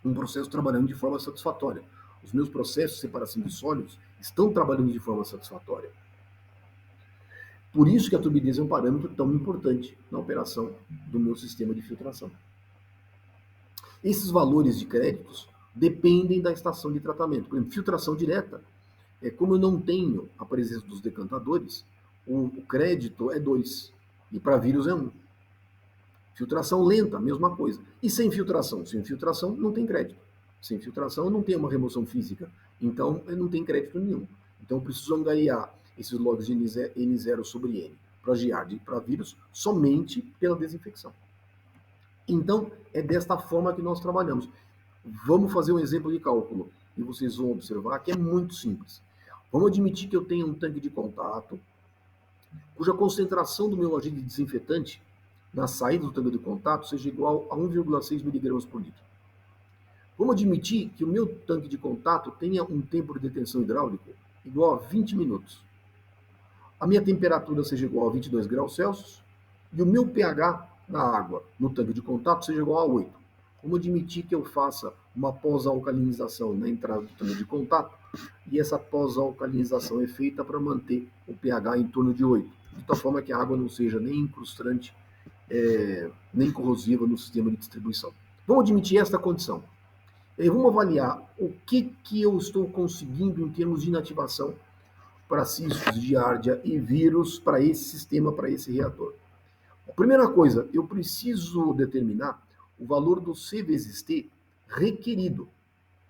um processo trabalhando de forma satisfatória. Os meus processos de separação de sólidos estão trabalhando de forma satisfatória. Por isso que a turbidez é um parâmetro tão importante na operação do meu sistema de filtração. Esses valores de créditos dependem da estação de tratamento. Por exemplo, filtração direta, como eu não tenho a presença dos decantadores, o crédito é 2 e para vírus é 1. Filtração lenta, mesma coisa. E sem filtração? Sem filtração não tem crédito. Sem filtração não tem uma remoção física. Então não tem crédito nenhum. Então eu preciso angariar esses logs de N0 sobre N para Giardia e para vírus somente pela desinfecção. Então é desta forma que nós trabalhamos. Vamos fazer um exemplo de cálculo e vocês vão observar que é muito simples. Vamos admitir que eu tenho um tanque de contato cuja concentração do meu agente desinfetante na saída do tanque de contato seja igual a 1,6 mg por litro. Vamos admitir que o meu tanque de contato tenha um tempo de detenção hidráulico igual a 20 minutos. A minha temperatura seja igual a 22 graus Celsius e o meu pH da água no tanque de contato seja igual a 8. Vamos admitir que eu faça uma pós-alcalinização na entrada do tanque de contato e essa pós-alcalinização é feita para manter o pH em torno de 8, de tal forma que a água não seja nem incrustante, nem corrosiva no sistema de distribuição. Vamos admitir esta condição. E vamos avaliar o que eu estou conseguindo em termos de inativação para cistos, giardia e vírus para esse sistema, para esse reator. A primeira coisa, eu preciso determinar o valor do C vezes T requerido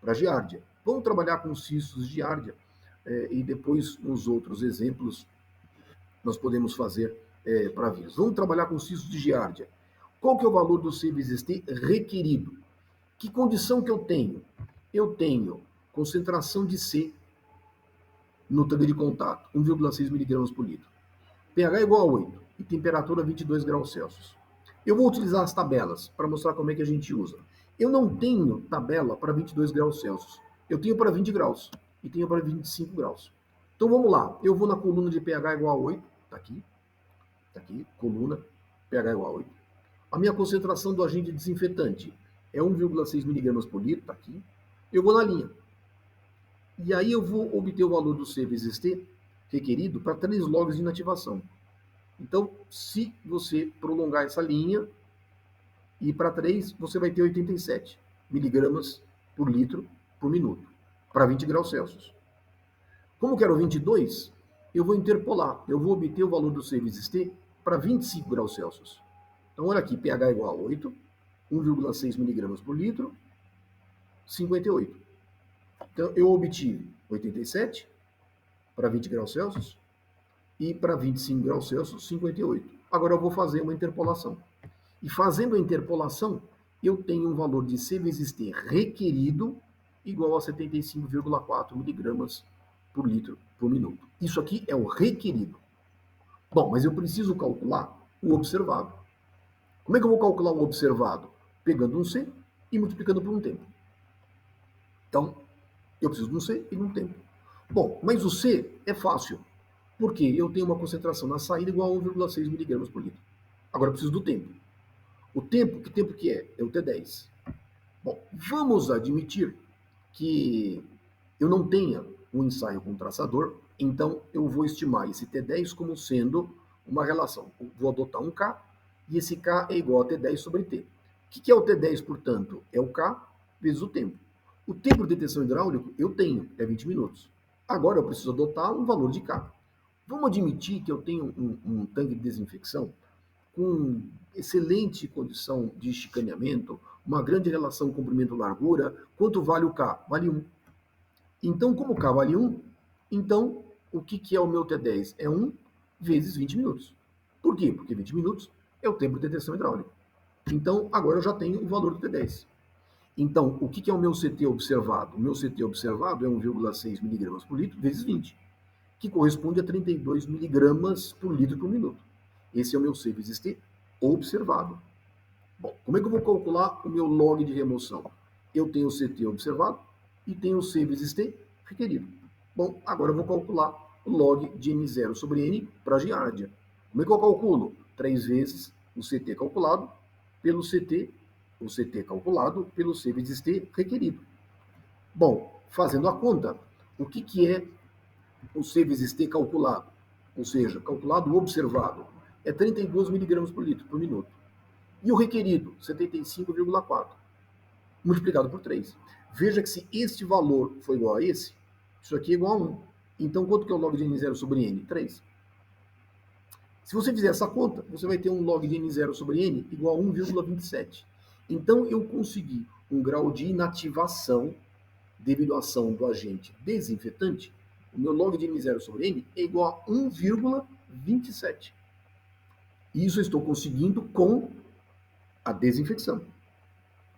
para giardia. Vamos trabalhar com cistos de giardia e depois nos outros exemplos nós podemos fazer para vírus. Vamos trabalhar com cistos de giardia. Qual que é o valor do C vezes T requerido? Que condição que eu tenho? Eu tenho concentração de C no tanque de contato, 1,6 mg por litro. pH igual a 8 e temperatura 22 graus Celsius. Eu vou utilizar as tabelas para mostrar como é que a gente usa. Eu não tenho tabela para 22 graus Celsius. Eu tenho para 20 graus e tenho para 25 graus. Então vamos lá. Eu vou na coluna de pH igual a 8. Está aqui, coluna, pH igual a 8. A minha concentração do agente desinfetante é 1,6 mg por litro. Está aqui. Eu vou na linha. E aí eu vou obter o valor do C vezes T requerido para 3 logs de inativação. Então, se você prolongar essa linha e para 3, você vai ter 87 miligramas por litro por minuto, para 20 graus Celsius. Como eu quero 22, eu vou interpolar. Eu vou obter o valor do C vezes T para 25 graus Celsius. Então, olha aqui, pH igual a 8, 1,6 miligramas por litro, 58. Então, eu obtive 87 para 20 graus Celsius e para 25 graus Celsius, 58. Agora eu vou fazer uma interpolação. E fazendo a interpolação, eu tenho um valor de C vezes T requerido igual a 75,4 miligramas por litro por minuto. Isso aqui é o requerido. Bom, mas eu preciso calcular o observado. Como é que eu vou calcular o observado? Pegando um C e multiplicando por um tempo. Então, eu preciso de um C e de um tempo. Bom, mas o C é fácil. Porque eu tenho uma concentração na saída igual a 1,6 miligramas por litro. Agora eu preciso do tempo. O tempo, que tempo que é? É o T10. Bom, vamos admitir que eu não tenha um ensaio com traçador, então eu vou estimar esse T10 como sendo uma relação. Eu vou adotar um K e esse K é igual a T10 sobre T. O que é o T10, portanto? É o K vezes o tempo. O tempo de detenção hidráulico eu tenho, é 20 minutos. Agora eu preciso adotar um valor de K. Vamos admitir que eu tenho um tanque de desinfecção com excelente condição de chicaneamento, uma grande relação comprimento-largura. Quanto vale o K? Vale 1. Então, como o K vale 1, então o que é o meu T10? É 1 vezes 20 minutos. Por quê? Porque 20 minutos é o tempo de detenção hidráulica. Então, agora eu já tenho o valor do T10. Então, o que é o meu CT observado? O meu CT observado é 1,6 miligramas por litro vezes 20. Que corresponde a 32 miligramas por litro por minuto. Esse é o meu C vezes T observado. Bom, como é que eu vou calcular o meu log de remoção? Eu tenho o CT observado e tenho o C vezes T requerido. Bom, agora eu vou calcular o log de N0 sobre N para a giardia. Como é que eu calculo? 3 vezes o CT calculado pelo CT, o CT calculado pelo C vezes T requerido. Bom, fazendo a conta, o que é o C vezes T calculado? Ou seja, calculado observado, é 32 miligramas por litro por minuto. E o requerido, 75,4, multiplicado por 3. Veja que se este valor for igual a esse, isso aqui é igual a 1. Então, quanto que é o log de N0 sobre N? 3. Se você fizer essa conta, você vai ter um log de N0 sobre N igual a 1,27. Então, eu consegui um grau de inativação devido à ação do agente desinfetante. O meu log de N0 sobre N é igual a 1,27. Isso eu estou conseguindo com a desinfecção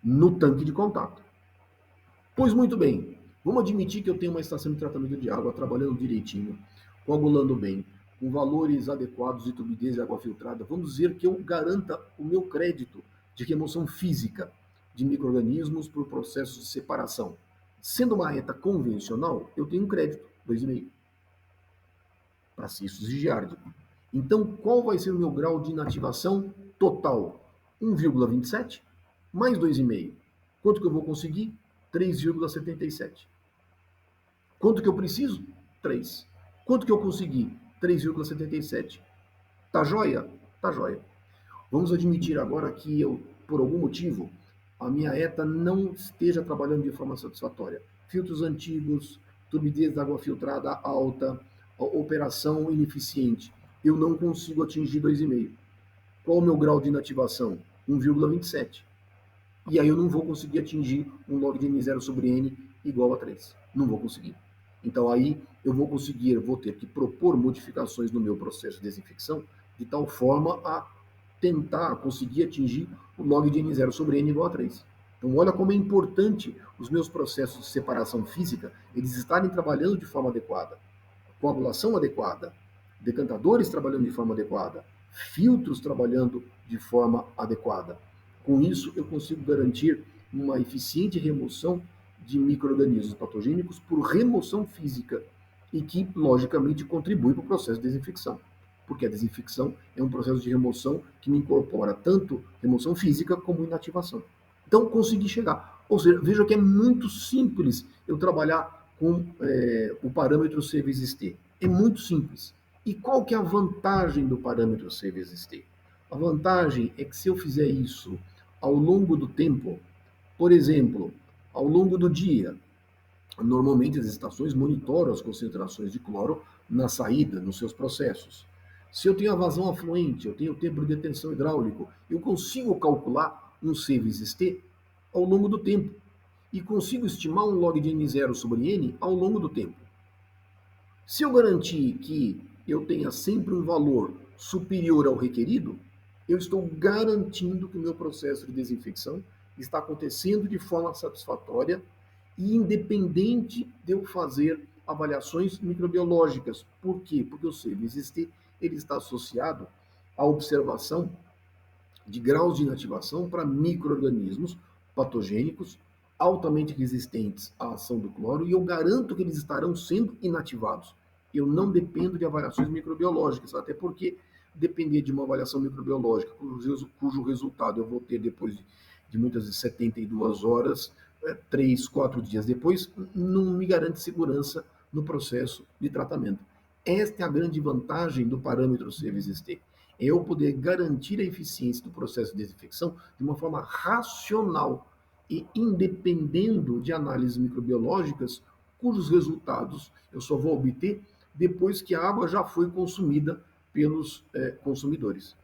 no tanque de contato. Pois muito bem, vamos admitir que eu tenho uma estação de tratamento de água trabalhando direitinho, coagulando bem, com valores adequados de turbidez de água filtrada. Vamos dizer que eu garanta o meu crédito de remoção física de micro-organismos por processos de separação. Sendo uma ETA convencional, eu tenho um crédito, 2,5, para cistos de giardia. Então, qual vai ser o meu grau de inativação total? 1,27 mais 2,5. Quanto que eu vou conseguir? 3,77. Quanto que eu preciso? 3. Quanto que eu consegui? 3,77. Tá joia? Tá joia. Vamos admitir agora que eu, por algum motivo, a minha ETA não esteja trabalhando de forma satisfatória. Filtros antigos, turbidez da água filtrada alta, operação ineficiente. Eu não consigo atingir 2,5. Qual o meu grau de inativação? 1,27. E aí eu não vou conseguir atingir um log de N0 sobre N igual a 3. Não vou conseguir. Então aí eu vou ter que propor modificações no meu processo de desinfecção de tal forma a tentar conseguir atingir o log de N0 sobre N igual a 3. Então olha como é importante os meus processos de separação física, eles estarem trabalhando de forma adequada. Coagulação adequada, decantadores trabalhando de forma adequada, filtros trabalhando de forma adequada. Com isso, eu consigo garantir uma eficiente remoção de micro-organismos patogênicos por remoção física e que, logicamente, contribui para o processo de desinfecção. Porque a desinfecção é um processo de remoção que me incorpora tanto remoção física como inativação. Então, consegui chegar. Ou seja, veja que é muito simples eu trabalhar com o parâmetro C vezes T. É muito simples. E qual que é a vantagem do parâmetro C vezes T? A vantagem é que se eu fizer isso ao longo do tempo, por exemplo, ao longo do dia, normalmente as estações monitoram as concentrações de cloro na saída, nos seus processos. Se eu tenho a vazão afluente, eu tenho o tempo de detenção hidráulico, eu consigo calcular um C vezes T ao longo do tempo e consigo estimar um log de N0 sobre N ao longo do tempo. Se eu garantir que eu tenha sempre um valor superior ao requerido, eu estou garantindo que o meu processo de desinfecção está acontecendo de forma satisfatória e independente de eu fazer avaliações microbiológicas. Por quê? Porque o C vezes T ele está associado à observação de graus de inativação para micro-organismos patogênicos altamente resistentes à ação do cloro e eu garanto que eles estarão sendo inativados. Eu não dependo de avaliações microbiológicas, até porque depender de uma avaliação microbiológica cujo resultado eu vou ter depois de muitas vezes 72 horas, 3, 4 dias depois, não me garante segurança no processo de tratamento. Esta é a grande vantagem do parâmetro C vezes T. É eu poder garantir a eficiência do processo de desinfecção de uma forma racional e independendo de análises microbiológicas, cujos resultados eu só vou obter depois que a água já foi consumida pelos consumidores.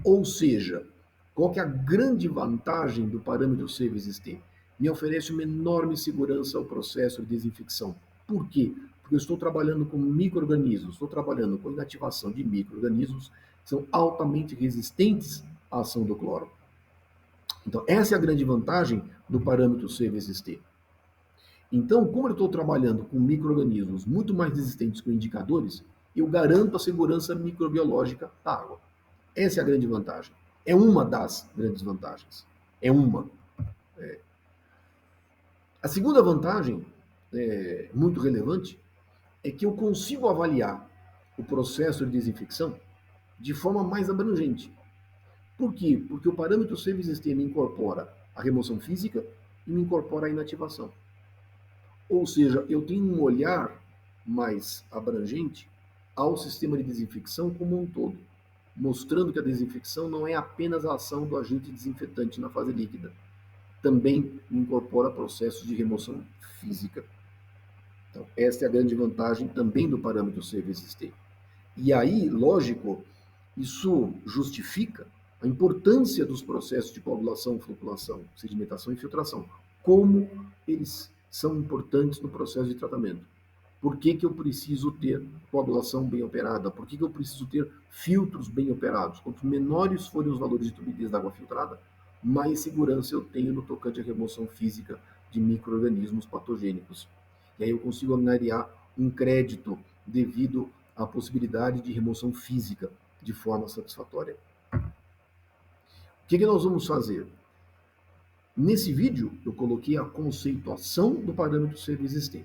Ou seja, qual que é a grande vantagem do parâmetro C vezes T? Me oferece uma enorme segurança ao processo de desinfecção. Por quê? Porque eu estou trabalhando com micro-organismos, estou trabalhando com inativação de micro-organismos que são altamente resistentes à ação do cloro. Então, essa é a grande vantagem do parâmetro C vezes T. Então, como eu estou trabalhando com micro-organismos muito mais resistentes que indicadores, eu garanto a segurança microbiológica da água. Essa é a grande vantagem. É uma das grandes vantagens. É uma. A segunda vantagem, muito relevante, é que eu consigo avaliar o processo de desinfecção de forma mais abrangente. Por quê? Porque o parâmetro Service-ST me incorpora a remoção física e me incorpora a inativação. Ou seja, eu tenho um olhar mais abrangente ao sistema de desinfecção como um todo, mostrando que a desinfecção não é apenas a ação do agente desinfetante na fase líquida, também incorpora processos de remoção física. Então, essa é a grande vantagem também do parâmetro Service-ST. E aí, lógico, isso justifica a importância dos processos de coagulação, floculação, sedimentação e filtração, como eles são importantes no processo de tratamento. Por que eu preciso ter coagulação bem operada? Por que eu preciso ter filtros bem operados? Quanto menores forem os valores de turbidez da água filtrada, mais segurança eu tenho no tocante à remoção física de micro-organismos patogênicos. E aí eu consigo angariar um crédito devido à possibilidade de remoção física de forma satisfatória. O que nós vamos fazer? Nesse vídeo, eu coloquei a conceituação do parâmetro Service-ST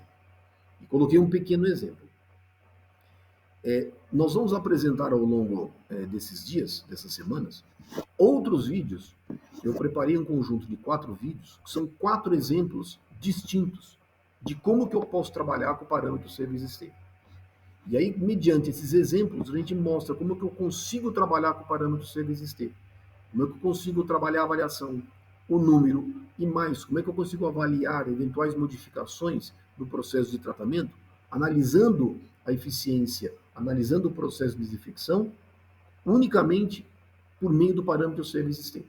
e coloquei um pequeno exemplo. Nós vamos apresentar ao longo desses dias, dessas semanas, outros vídeos. Eu preparei um conjunto de 4 vídeos, que são 4 exemplos distintos de como que eu posso trabalhar com o parâmetro Service-ST. E aí, mediante esses exemplos, a gente mostra como que eu consigo trabalhar com o parâmetro Service-ST, como é que eu consigo trabalhar a avaliação, o número e mais, como é que eu consigo avaliar eventuais modificações no processo de tratamento, analisando a eficiência, analisando o processo de desinfecção, unicamente por meio do parâmetro Service-ST.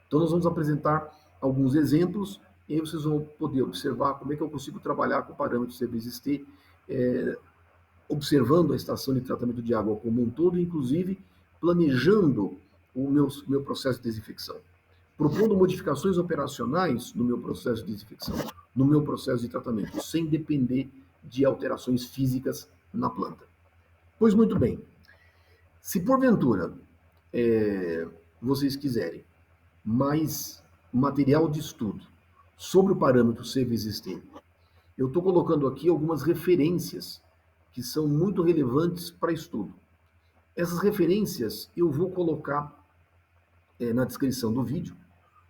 Então, nós vamos apresentar alguns exemplos e aí vocês vão poder observar como é que eu consigo trabalhar com o parâmetro Service-ST, observando a estação de tratamento de água como um todo, inclusive planejando o meu processo de desinfecção, propondo modificações operacionais no meu processo de desinfecção, no meu processo de tratamento, sem depender de alterações físicas na planta. Pois muito bem, se porventura vocês quiserem mais material de estudo sobre o parâmetro Service-ST, eu estou colocando aqui algumas referências que são muito relevantes para estudo. Essas referências eu vou colocar na descrição do vídeo,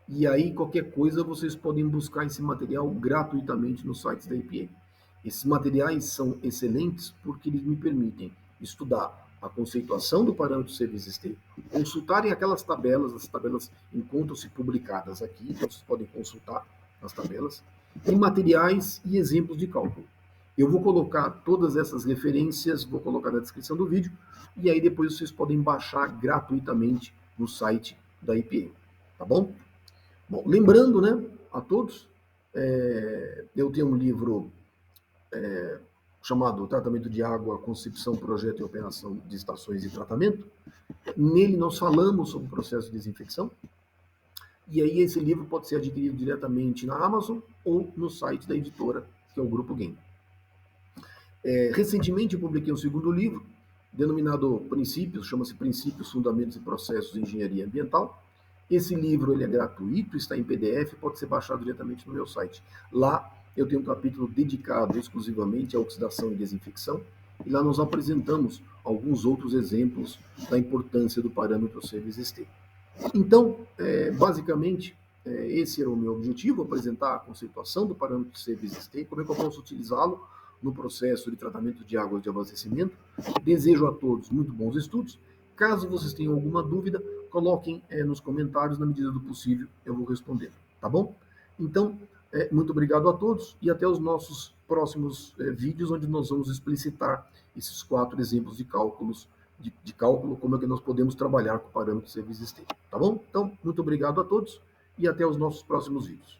e aí qualquer coisa vocês podem buscar esse material gratuitamente no site da EPA. Esses materiais são excelentes porque eles me permitem estudar a conceituação do parâmetro Service-ST, consultarem aquelas tabelas, as tabelas encontram-se publicadas aqui, então vocês podem consultar as tabelas, e materiais e exemplos de cálculo. Eu vou colocar todas essas referências, vou colocar na descrição do vídeo, e aí depois vocês podem baixar gratuitamente no site da EPA, tá bom? Bom, lembrando, né, a todos, eu tenho um livro chamado Tratamento de Água, Concepção, Projeto e Operação de Estações de Tratamento. Nele nós falamos sobre o processo de desinfecção, e aí esse livro pode ser adquirido diretamente na Amazon ou no site da editora, que é o Grupo Game. Recentemente eu publiquei um segundo livro, denominado Princípios, chama-se Princípios, Fundamentos e Processos de Engenharia Ambiental. Esse livro ele é gratuito, está em PDF, pode ser baixado diretamente no meu site. Lá eu tenho um capítulo dedicado exclusivamente à oxidação e desinfecção, e lá nós apresentamos alguns outros exemplos da importância do parâmetro Service-ST. Então, basicamente, esse era o meu objetivo, apresentar a conceituação do parâmetro Service-ST, como é que eu posso utilizá-lo no processo de tratamento de águas de abastecimento. Desejo a todos muito bons estudos. Caso vocês tenham alguma dúvida, coloquem nos comentários, na medida do possível eu vou responder, tá bom? Então, muito obrigado a todos e até os nossos próximos vídeos, onde nós vamos explicitar esses 4 exemplos de cálculos, de cálculo, como é que nós podemos trabalhar com o parâmetro Service-ST, tá bom? Então, muito obrigado a todos e até os nossos próximos vídeos.